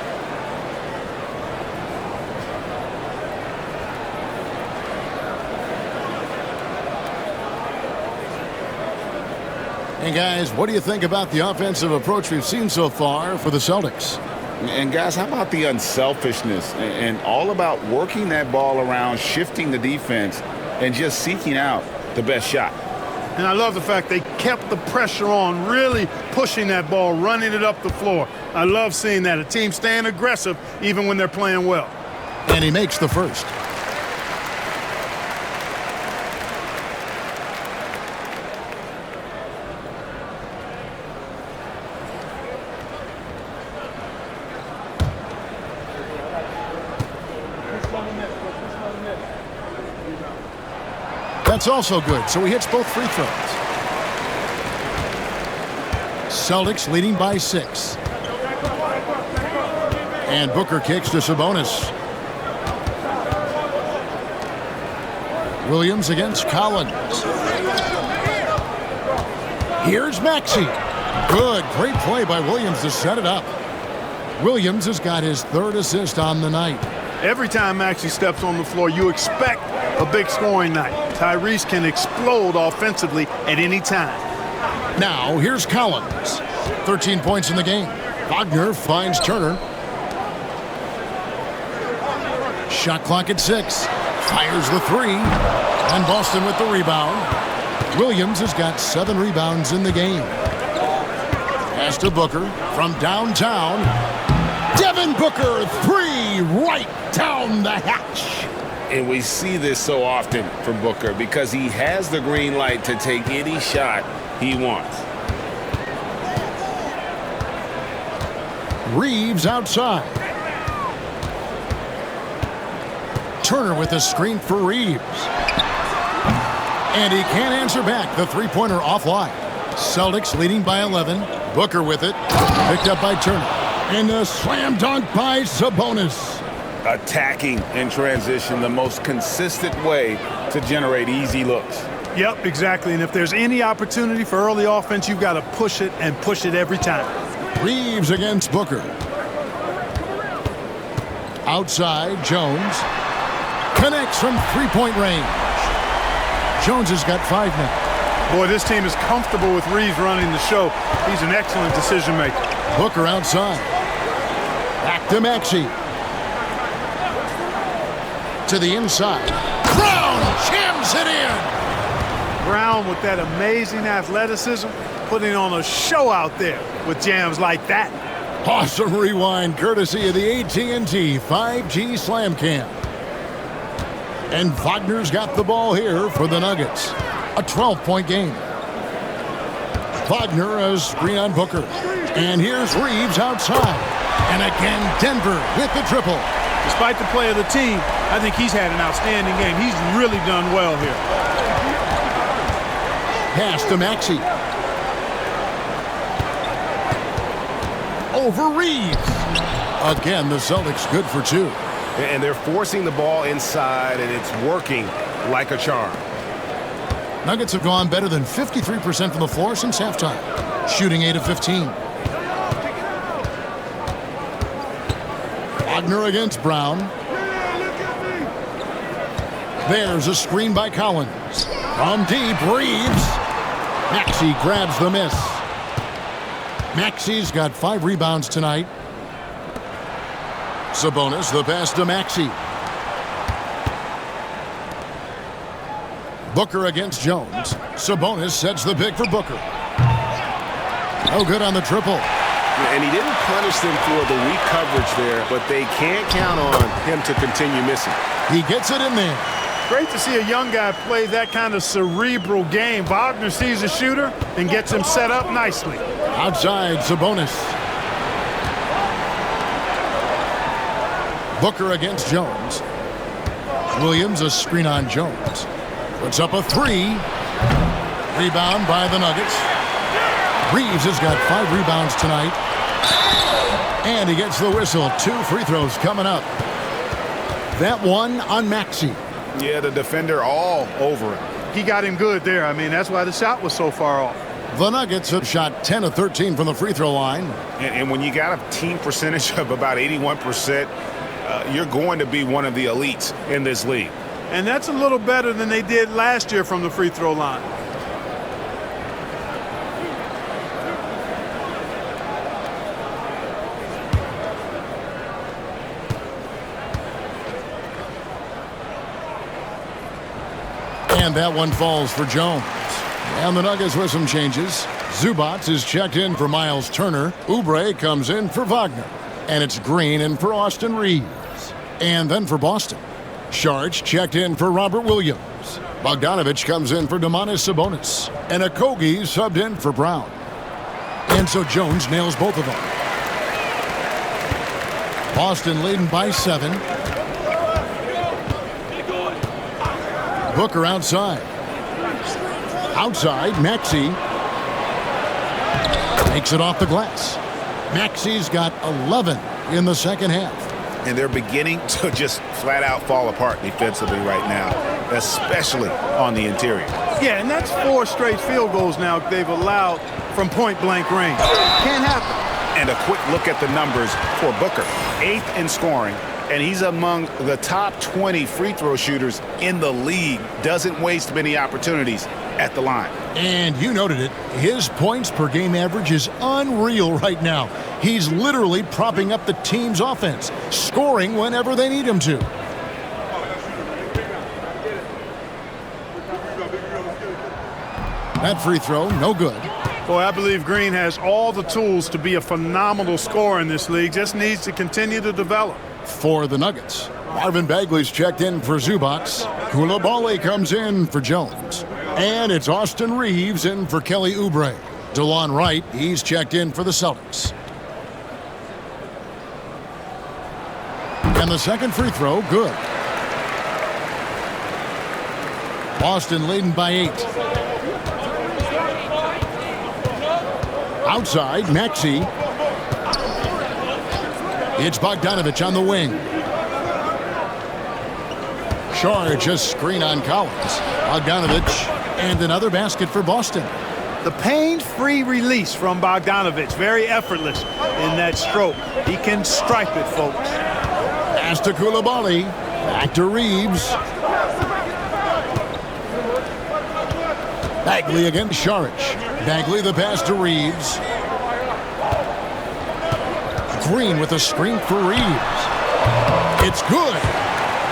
And guys, what do you think about the offensive approach we've seen so far for the Celtics? And guys, how about the unselfishness and all about working that ball around, shifting the defense, and just seeking out the best shot? And I love the fact they kept the pressure on, really pushing that ball, running it up the floor. I love seeing that, a team staying aggressive even when they're playing well. And he makes the first. That's also good, so he hits both free throws. Celtics leading by 6. And Booker kicks to Sabonis. Williams against Collins. Here's Maxey. Good, great play by Williams to set it up. Williams has got his 3rd assist on the night. Every time Maxey steps on the floor, you expect a big scoring night. Tyrese can explode offensively at any time. Now, here's Collins. 13 points in the game. Wagner finds Turner. Shot clock at 6. Fires the 3. And Boston with the rebound. Williams has got 7 rebounds in the game. Pass to Booker from downtown. Devin Booker, 3 right down the hatch. And we see this so often from Booker because he has the green light to take any shot he wants. Reeves outside. Turner with a screen for Reeves. And he can't answer back. The 3-pointer offline. Celtics leading by 11. Booker with it. Picked up by Turner. And a slam dunk by Sabonis. Attacking in transition, the most consistent way to generate easy looks. Yep, exactly. And if there's any opportunity for early offense, you've got to push it and push it every time. Reeves against Booker. Outside, Jones. Connects from 3-point range. Jones has got 5 now. Boy, this team is comfortable with Reeves running the show. He's an excellent decision maker. Booker outside. Back to Maxey. To the inside. Brown jams it in. Brown with that amazing athleticism, putting on a show out there with jams like that. Awesome rewind courtesy of the AT&T 5G Slam Cam. And Wagner's got the ball here for the Nuggets. A 12-point game. Wagner a screen on Booker. And here's Reeves outside. And again, Denver with the triple. Despite the play of the team, I think he's had an outstanding game. He's really done well here. Pass to Maxey. Over Reeves. Again, the Celtics good for 2. And they're forcing the ball inside, and it's working like a charm. Nuggets have gone better than 53% from the floor since halftime, shooting 8 of 15. Wagner against Brown. There's a screen by Collins. From deep, Reeves. Maxey grabs the miss. Maxey's got 5 rebounds tonight. Sabonis, the pass to Maxey. Booker against Jones. Sabonis sets the pick for Booker. No good on the triple. And he didn't punish them for the weak coverage there, but they can't count on him to continue missing. He gets it in there. Great to see a young guy play that kind of cerebral game. Wagner sees a shooter and gets him set up nicely. Outside, Sabonis. Booker against Jones. Williams, a screen on Jones. Puts up a three. Rebound by the Nuggets. Reeves has got 5 rebounds tonight. And he gets the whistle. 2 free throws coming up. That one on Maxey. Yeah, the defender all over him. He got him good there. I mean, that's why the shot was so far off. The Nuggets have shot 10 of 13 from the free throw line. And when you got a team percentage of about 81%, you're going to be one of the elites in this league. And that's a little better than they did last year from the free throw line. And that one falls for Jones. And the Nuggets with some changes. Zubac is checked in for Miles Turner. Oubre comes in for Wagner. And it's Green in for Austin Reeves. And then for Boston, Sharch checked in for Robert Williams. Bogdanovich comes in for Domantas Sabonis. And Okogie subbed in for Brown. And so Jones nails both of them. Boston leading by 7. Booker outside. Outside, Maxey takes it off the glass. Maxey's got 11 in the second half. And they're beginning to just flat out fall apart defensively right now, especially on the interior. Yeah, and that's 4 straight field goals now they've allowed from point-blank range. Can't happen. And a quick look at the numbers for Booker. 8th in scoring, and he's among the top 20 free throw shooters in the league. Doesn't waste many opportunities at the line. And you noted it. His points per game average is unreal right now. He's literally propping up the team's offense, scoring whenever they need him to. That free throw, no good. Boy, I believe Green has all the tools to be a phenomenal scorer in this league. Just needs to continue to develop. For the Nuggets, Marvin Bagley's checked in for Zubac. Coulibaly comes in for Jones. And it's Austin Reeves in for Kelly Oubre. DeLon Wright, he's checked in for the Celtics. And the second free throw, good. Boston leading by 8. Outside, Maxey. It's Bogdanovich on the wing. Sharch, a screen on Collins. Bogdanovich, and another basket for Boston. The pain-free release from Bogdanovich, very effortless in that stroke. He can stripe it, folks. Pass to Coulibaly. Back to Reeves. Bagley against Sharch. Bagley the pass to Reeves. Green with a screen for Reeves. It's good.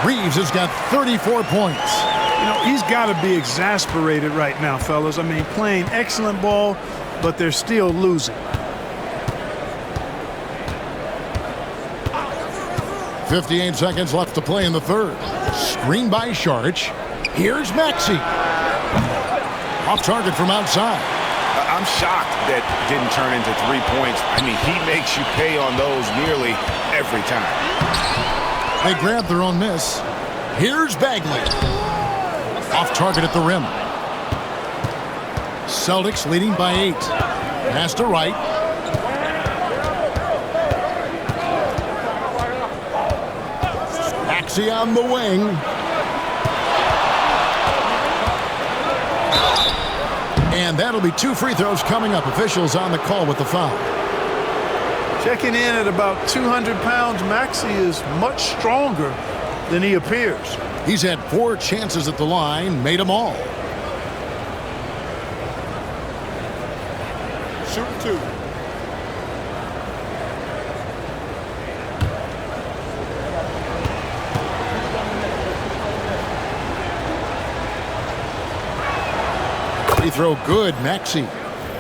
Reeves has got 34 points. You know, he's got to be exasperated right now, fellas. I mean, playing excellent ball, but they're still losing. 58 seconds left to play in the third. Screen by Sharch. Here's Maxey. Off target from outside. I'm shocked that didn't turn into 3 points. I mean, he makes you pay on those nearly every time. They grab their own miss. Here's Bagley. Off target at the rim. Celtics leading by 8. Pass to Wright. Maxey on the wing. And that'll be 2 free throws coming up. Officials on the call with the foul. Checking in at about 200 pounds, Maxey is much stronger than he appears. He's had 4 chances at the line, made them all. Shoot 2. Free throw good, Maxey.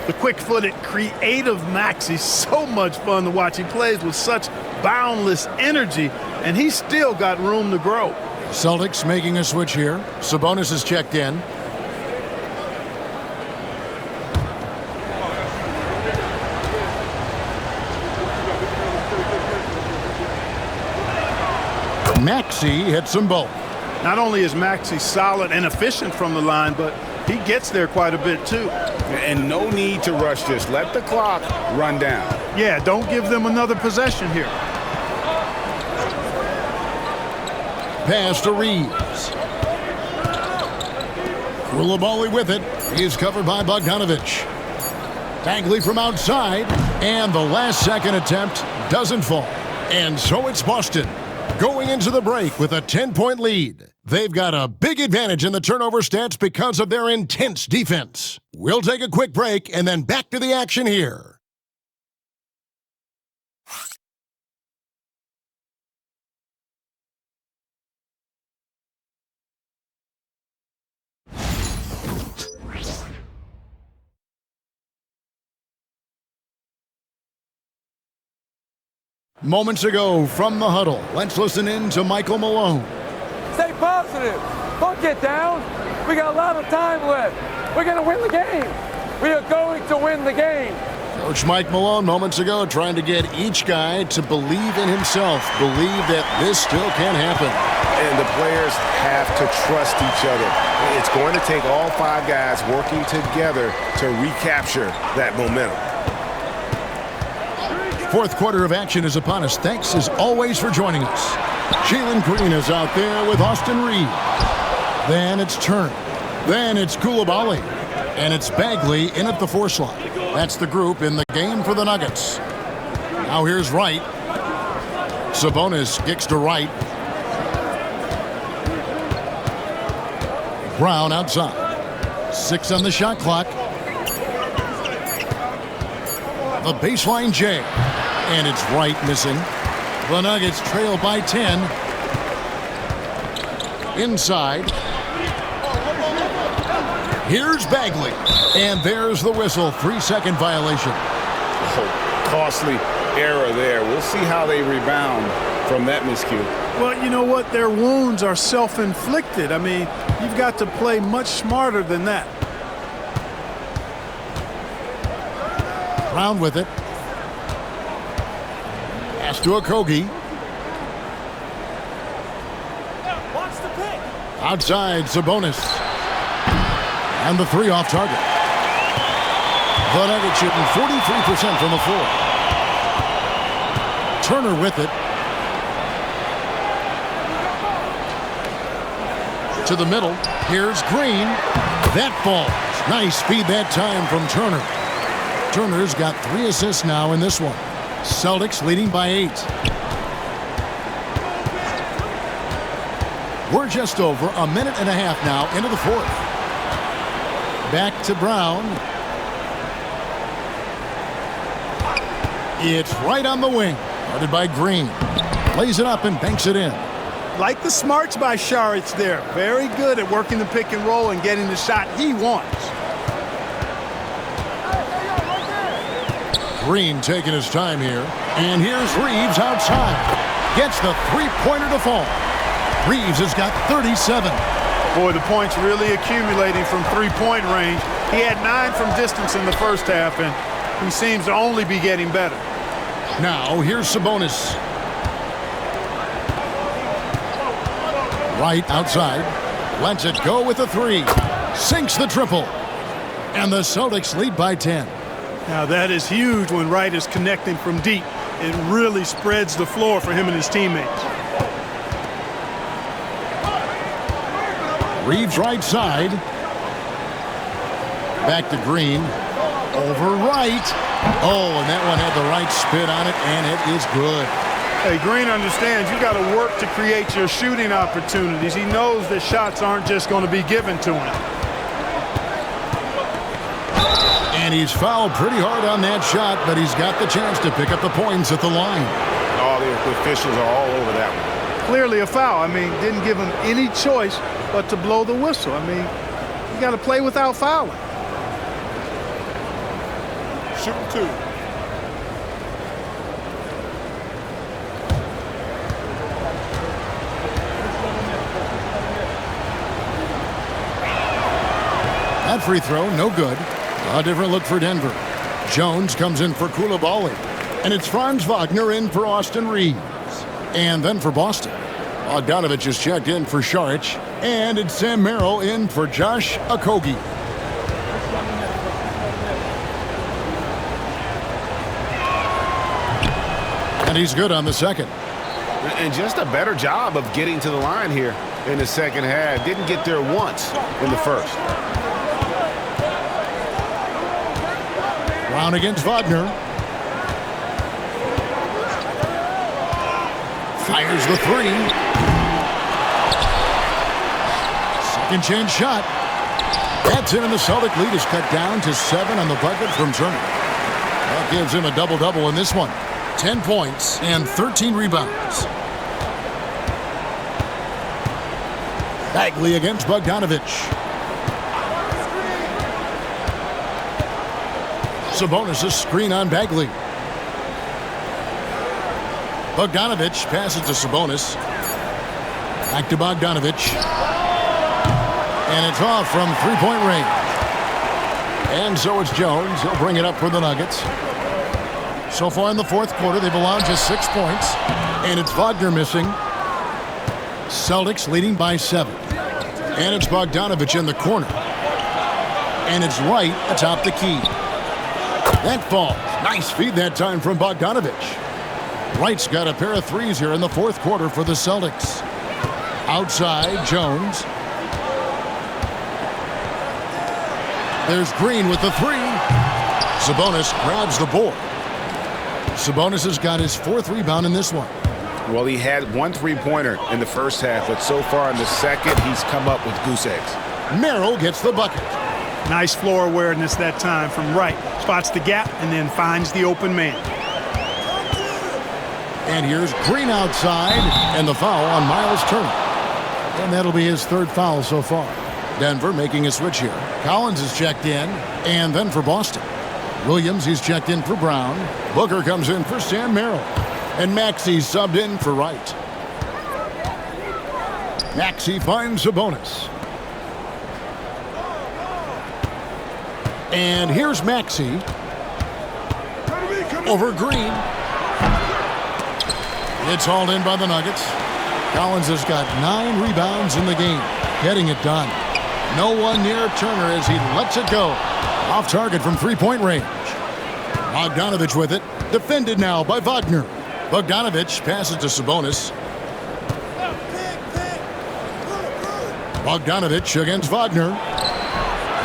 The quick-footed, creative Max, he's so much fun to watch. He plays with such boundless energy, and he's still got room to grow. Celtics making a switch here. Sabonis is checked in. Maxey hits them both. Not only is Maxey solid and efficient from the line, but he gets there quite a bit too. And no need to rush this. Let the clock run down. Yeah, don't give them another possession here. Pass to Reeves. Koulibaly with it. He's covered by Bogdanovic. Bagley from outside, and the last-second attempt doesn't fall. And so it's Boston going into the break with a 10-point lead. They've got a big advantage in the turnover stats because of their intense defense. We'll take a quick break and then back to the action here. Moments ago from the huddle, let's listen in to Michael Malone. Stay positive. Don't get down. We got a lot of time left. We're going to win the game. We are going to win the game. Coach Mike Malone moments ago trying to get each guy to believe in himself, believe that this still can happen. And the players have to trust each other. It's going to take all five guys working together to recapture that momentum. Fourth quarter of action is upon us. Thanks as always for joining us. Jalen Green is out there with Austin Reeves. Then it's Turner. Then it's Koulibaly. And it's Bagley in at the 4 slot. That's the group in the game for the Nuggets. Now here's Wright. Sabonis kicks to Wright. Brown outside. 6 on the shot clock. The baseline J. And it's Wright missing. The Nuggets trail by 10. Inside. Here's Bagley. And there's the whistle. 3-second violation. Oh, costly error there. We'll see how they rebound from that miscue. Well, you know what? Their wounds are self-inflicted. I mean, you've got to play much smarter than that. Brown with it. Pass to Okogie. Outside, Sabonis. And the 3 off target. The Nuggets shooting 43% from the floor. Turner with it. To the middle. Here's Green. That falls. Nice speed that time from Turner. Turner's got 3 assists now in this one. Celtics leading by 8. We're just over a minute and a half now into the 4th. Back to Brown. It's right on the wing. Guarded by Green. Lays it up and banks it in. Like the smarts by Šarić there. Very good at working the pick and roll and getting the shot he wants. Green taking his time here. And here's Reeves outside. Gets the 3-pointer to fall. Reeves has got 37. Boy, the points really accumulating from 3-point range. He had 9 from distance in the first half, and he seems to only be getting better. Now, here's Sabonis. Right outside. Lets it go with the 3. Sinks the triple. And the Celtics lead by 10. Now that is huge when Wright is connecting from deep. It really spreads the floor for him and his teammates. Reeves right side. Back to Green. Over Wright. Oh, and that one had the right spit on it, and it is good. Hey, Green understands you got to work to create your shooting opportunities. He knows that shots aren't just going to be given to him. And he's fouled pretty hard on that shot, but he's got the chance to pick up the points at the line. All the officials are all over that one. Clearly a foul. I mean, didn't give him any choice but to blow the whistle. I mean, you got to play without fouling. shooting 2. That free throw, no good. A different look for Denver. Jones comes in for Koulibaly. And it's Franz Wagner in for Austin Reeves. And then for Boston, Bogdanovich is checked in for Šarić. And it's Sam Merrill in for Josh Okogie. And he's good on the second. And just a better job of getting to the line here in the second half. Didn't get there once in the first. Brown against Wagner. Fires the 3. Second chance shot. That's in, and the Celtic lead is cut down to 7 on the bucket from Turner. That gives him a double-double in this one. 10 points and 13 rebounds. Bagley against Bogdanovich. Sabonis' screen on Bagley. Bogdanovich passes to Sabonis. Back to Bogdanovich. And it's off from three-point range. And so it's Jones. He'll bring it up for the Nuggets. So far in the fourth quarter, they've allowed just 6 points. And it's Wagner missing. Celtics leading by 7. And it's Bogdanovich in the corner. And it's Wright atop the key. That falls. Nice feed that time from Bogdanovich. Wright's got a pair of threes here in the fourth quarter for the Celtics. Outside, Jones. There's Green with the 3. Sabonis grabs the board. Sabonis has got his 4th rebound in this one. Well, he had 1 3-pointer in the first half, but so far in the second, he's come up with goose eggs. Merrill gets the bucket. Nice floor awareness that time from Wright. Spots the gap and then finds the open man. And here's Green outside, and the foul on Miles Turner. And that'll be his 3rd foul so far. Denver making a switch here. Collins is checked in, and then for Boston. Williams, he's checked in for Brown. Booker comes in for Sam Merrill. And Maxey subbed in for Wright. Maxey finds Sabonis. And here's Maxey. Over Green. It's hauled in by the Nuggets. Collins has got 9 rebounds in the game. Getting it done. No one near Turner as he lets it go. Off target from three-point range. Bogdanovich with it. Defended now by Wagner. Bogdanovich passes to Sabonis. Bogdanovich against Wagner.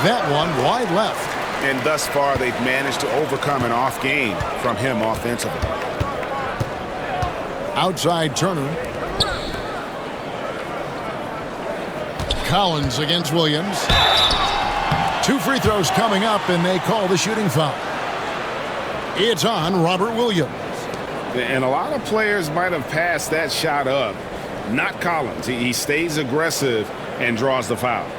That one wide left. And thus far, they've managed to overcome an off game from him offensively. Outside Turner. Collins against Williams. 2 free throws coming up, and they call the shooting foul. It's on Robert Williams. And a lot of players might have passed that shot up. Not Collins. He stays aggressive and draws the foul.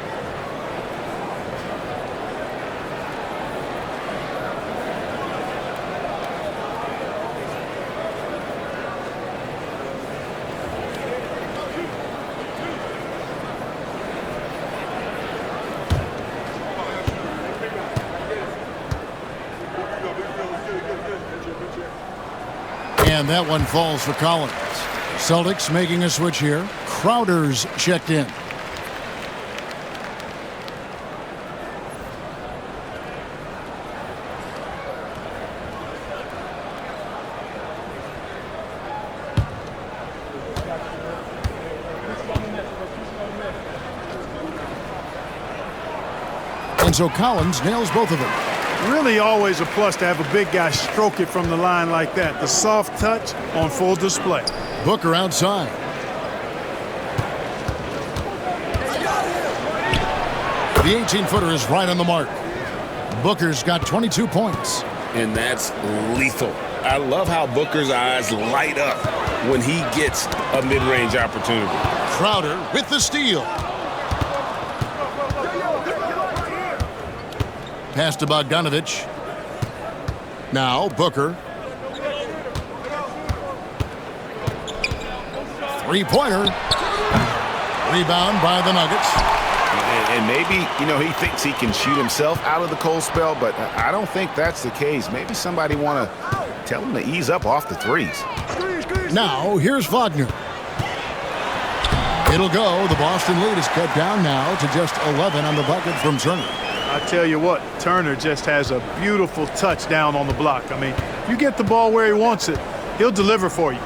And that one falls for Collins. Celtics making a switch here. Crowder's checked in. And so Collins nails both of them. Really always a plus to have a big guy stroke it from the line like that. The soft touch on full display. Booker outside. The 18-footer is right on the mark. Booker's got 22 points. And that's lethal. I love how Booker's eyes light up when he gets a mid-range opportunity. Crowder with the steal. Pass to Bogdanovich. Now Booker. Three-pointer. Rebound by the Nuggets. And maybe, he thinks he can shoot himself out of the cold spell, but I don't think that's the case. Maybe somebody want to tell him to ease up off the threes. Now, here's Wagner. It'll go. The Boston lead is cut down now to just 11 on the bucket from Turner. I tell you what, Turner just has a beautiful touch down on the block. I mean, you get the ball where he wants it, he'll deliver for you.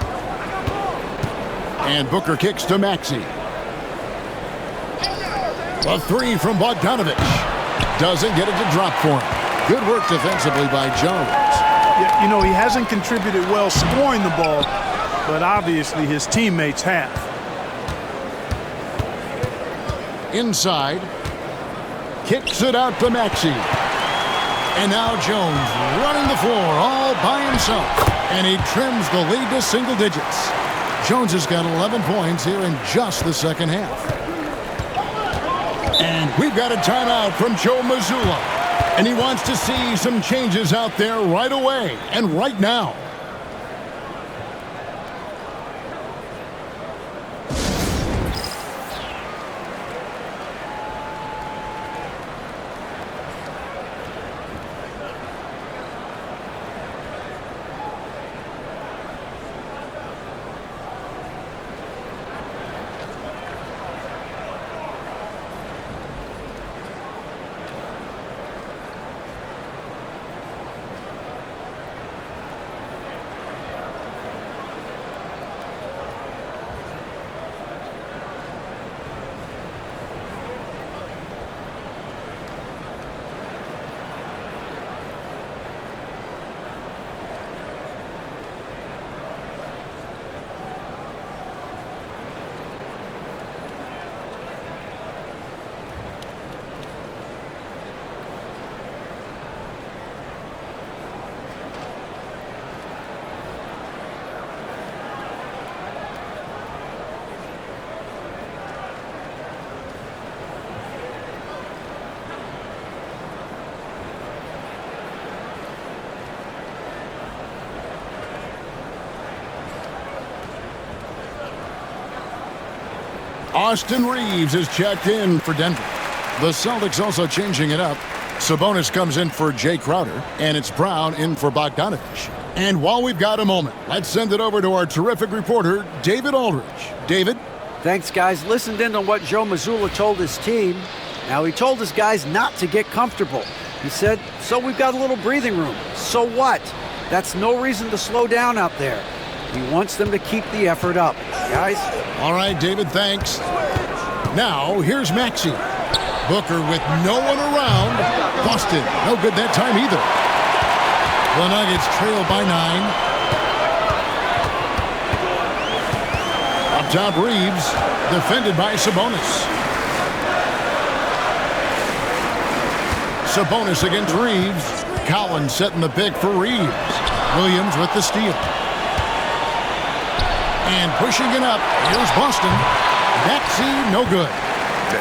And Booker kicks to Maxey. A three from Bogdanovich. Doesn't get it to drop for him. Good work defensively by Jones. Yeah, he hasn't contributed well scoring the ball, but obviously his teammates have. Inside. Kicks it out to Maxey. And now Jones running the floor all by himself. And he trims the lead to single digits. Jones has got 11 points here in just the second half. And we've got a timeout from Joe Mazzulla. And he wants to see some changes out there right away and right now. Austin Reeves is checked in for Denver. The Celtics also changing it up. Sabonis comes in for Jay Crowder, and it's Brown in for Bogdanovich. And while we've got a moment, let's send it over to our terrific reporter, David Aldridge. David? Thanks, guys. Listened in on what Joe Mazzulla told his team. Now, he told his guys not to get comfortable. He said, so we've got a little breathing room. So what? That's no reason to slow down out there. He wants them to keep the effort up. Guys? All right, David, thanks. Now, here's Maxey. Booker with no one around. Boston, no good that time either. The Nuggets trail by 9. Up top, Reeves, defended by Sabonis. Sabonis against Reeves. Collins setting the pick for Reeves. Williams with the steal. And pushing it up, here's Boston. Maxey, no good.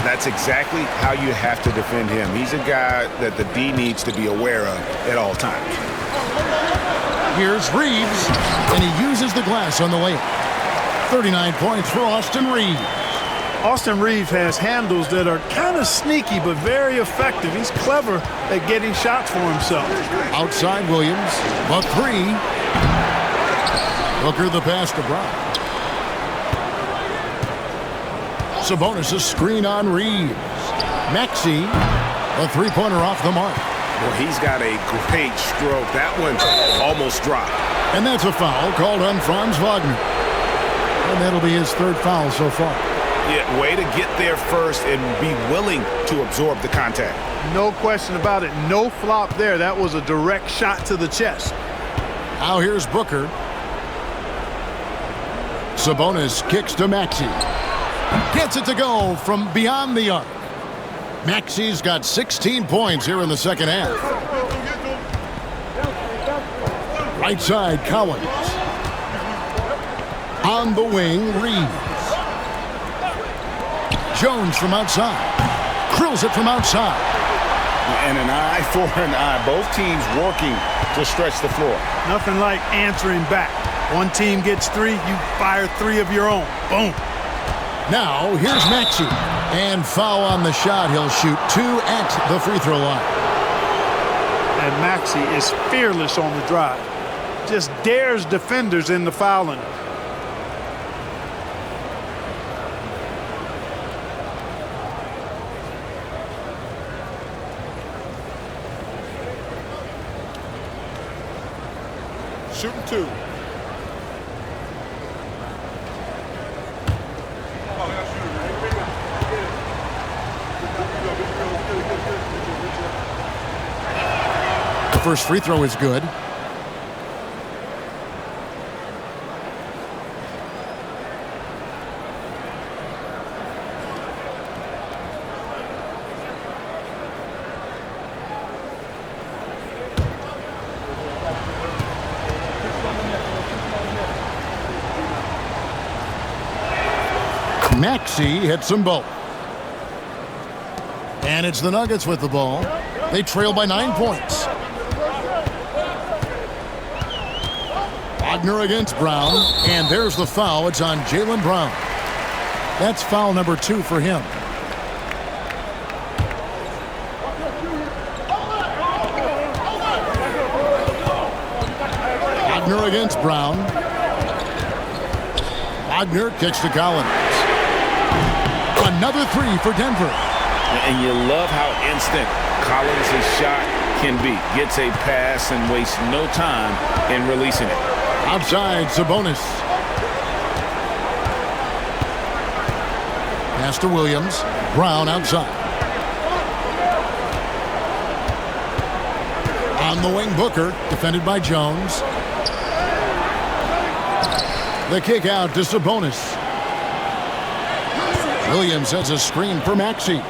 That's exactly how you have to defend him. He's a guy that the D needs to be aware of at all times. Here's Reeves, and he uses the glass on the layup. 39 points for Austin Reeves. Austin Reeves has handles that are kind of sneaky but very effective. He's clever at getting shots for himself. Outside Williams, a three. Booker the pass to Brown. Sabonis a screen on Reeves. Maxey, a three-pointer off the mark. Well, he's got a great stroke. That one almost dropped. And that's a foul called on Franz Wagner. And that'll be his third foul so far. Yeah, way to get there first and be willing to absorb the contact. No question about it. No flop there. That was a direct shot to the chest. Now here's Booker. Sabonis kicks to Maxey. Gets it to go from beyond the arc. Maxey's got 16 points here in the second half. Right side, Collins. On the wing, Reeves. Jones from outside. Drills it from outside. And an eye for an eye. Both teams working to stretch the floor. Nothing like answering back. One team gets 3, you fire 3 of your own. Boom. Now, here's Maxey. And foul on the shot. He'll shoot 2 at the free throw line. And Maxey is fearless on the drive. Just dares defenders in the fouling. Shooting 2. The first free throw is good. Maxey hits them both. And it's the Nuggets with the ball. They trail by 9 points. Wagner against Brown. And there's the foul. It's on Jaylen Brown. That's foul number 2 for him. Wagner against Brown. Wagner kicks to Collins. Another 3 for Denver. And you love how instant Collins' shot can be. Gets a pass and wastes no time in releasing it. Outside, Sabonis. Pass to Williams. Brown outside. On the wing, Booker, defended by Jones. The kick out to Sabonis. Williams has a screen for Maxey.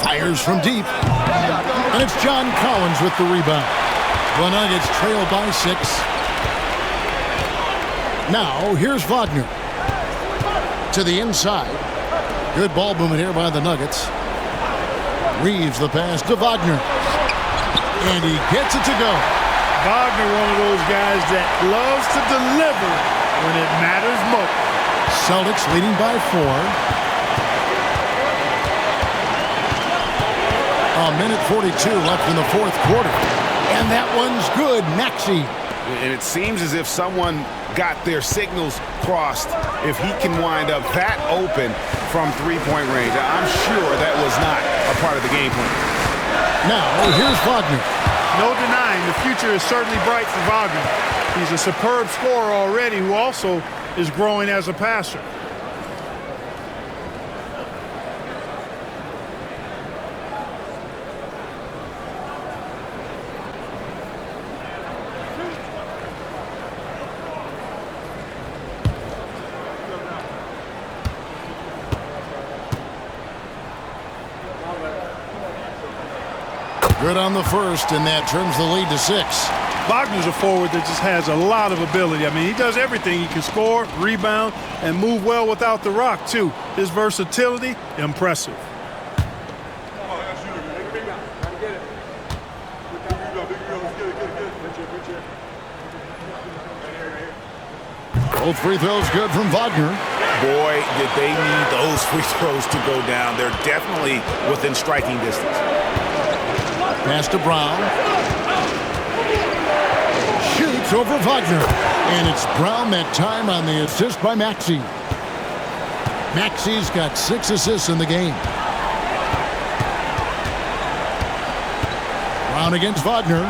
Fires from deep. And it's John Collins with the rebound. The Nuggets trail by 6. Now, here's Wagner. To the inside. Good ball movement here by the Nuggets. Reeves the pass to Wagner. And he gets it to go. Wagner, one of those guys that loves to deliver when it matters most. Celtics leading by 4. A minute 42 left in the 4th quarter. And that one's good. Maxey. And it seems as if someone got their signals crossed if he can wind up that open from three-point range. I'm sure that was not a part of the game plan. Now, here's Wagner. No denying the future is certainly bright for Wagner. He's a superb scorer already who also is growing as a passer. Good on the first, and that trims the lead to 6. Wagner's a forward that just has a lot of ability. I mean, he does everything. He can score, rebound, and move well without the rock, too. His versatility, impressive. Both free throws good from Wagner. Boy, did they need those free throws to go down. They're definitely within striking distance. Pass to Brown. Shoots over Wagner. And it's Brown that time on the assist by Maxey. Maxey's got 6 assists in the game. Brown against Wagner.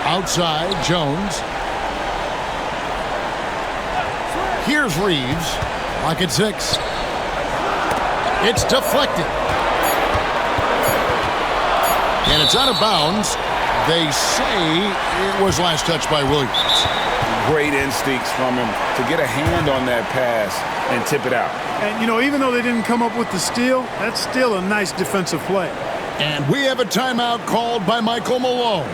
Outside, Jones. Here's Reeves. Lock at 6. It's deflected. And it's out of bounds. They say it was last touched by Williams. Great instincts from him to get a hand on that pass and tip it out. And, you know, even though they didn't come up with the steal, that's still a nice defensive play. And we have a timeout called by Michael Malone.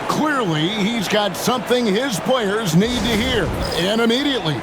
Clearly, he's got something his players need to hear, and immediately.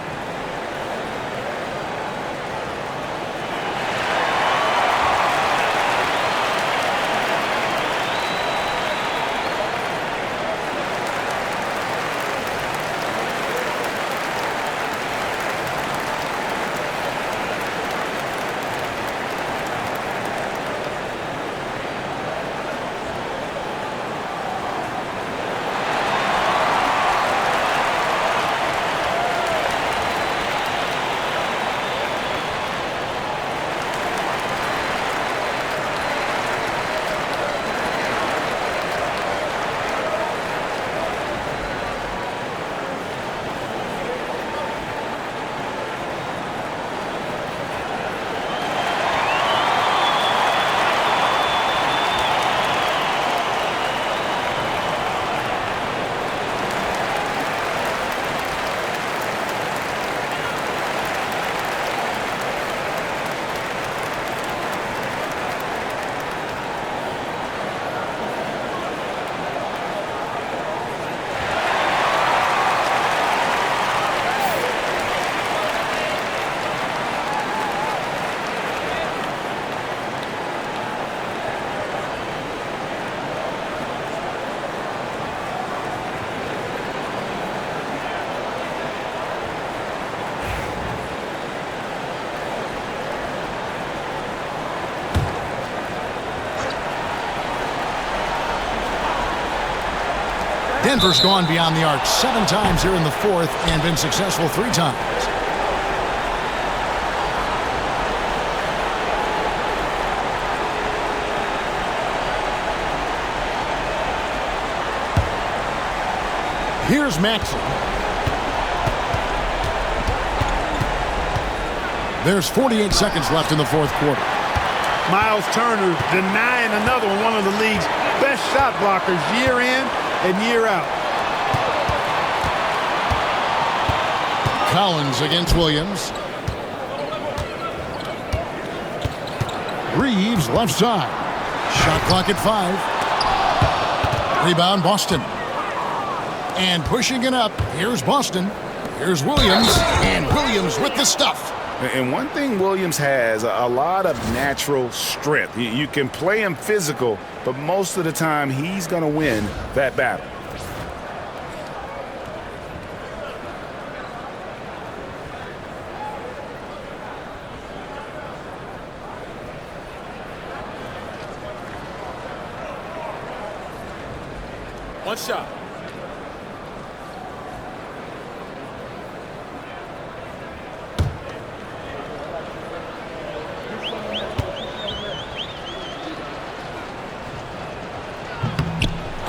Denver's gone beyond the arc 7 times here in the fourth and been successful 3 times. Here's Maxey. There's 48 seconds left in the fourth quarter. Miles Turner denying another one of the league's best shot blockers year in and year out. Collins against Williams. Reeves left side. Shot clock at 5. Rebound Boston. And pushing it up, here's Boston. Here's Williams, and Williams with the stuff. And one thing Williams has, a lot of natural strength. You can play him physical, but most of the time he's going to win that battle. One shot.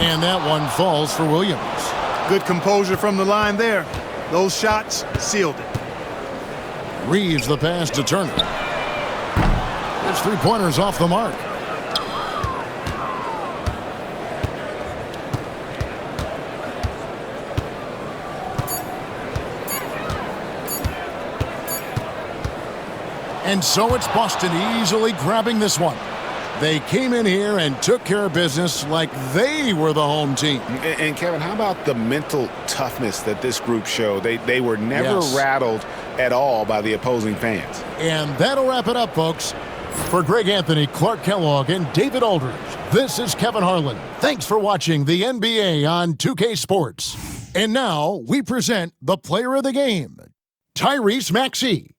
And that one falls for Williams. Good composure from the line there. Those shots sealed it. Reeves the pass to Turner. His 3-pointers off the mark. And so it's Boston easily grabbing this one. They came in here and took care of business like they were the home team. And Kevin, how about the mental toughness that this group showed? They were never rattled at all by the opposing fans. And that'll wrap it up, folks. For Greg Anthony, Clark Kellogg, and David Aldridge, this is Kevin Harlan. Thanks for watching the NBA on 2K Sports. And now we present the player of the game, Tyrese Maxey.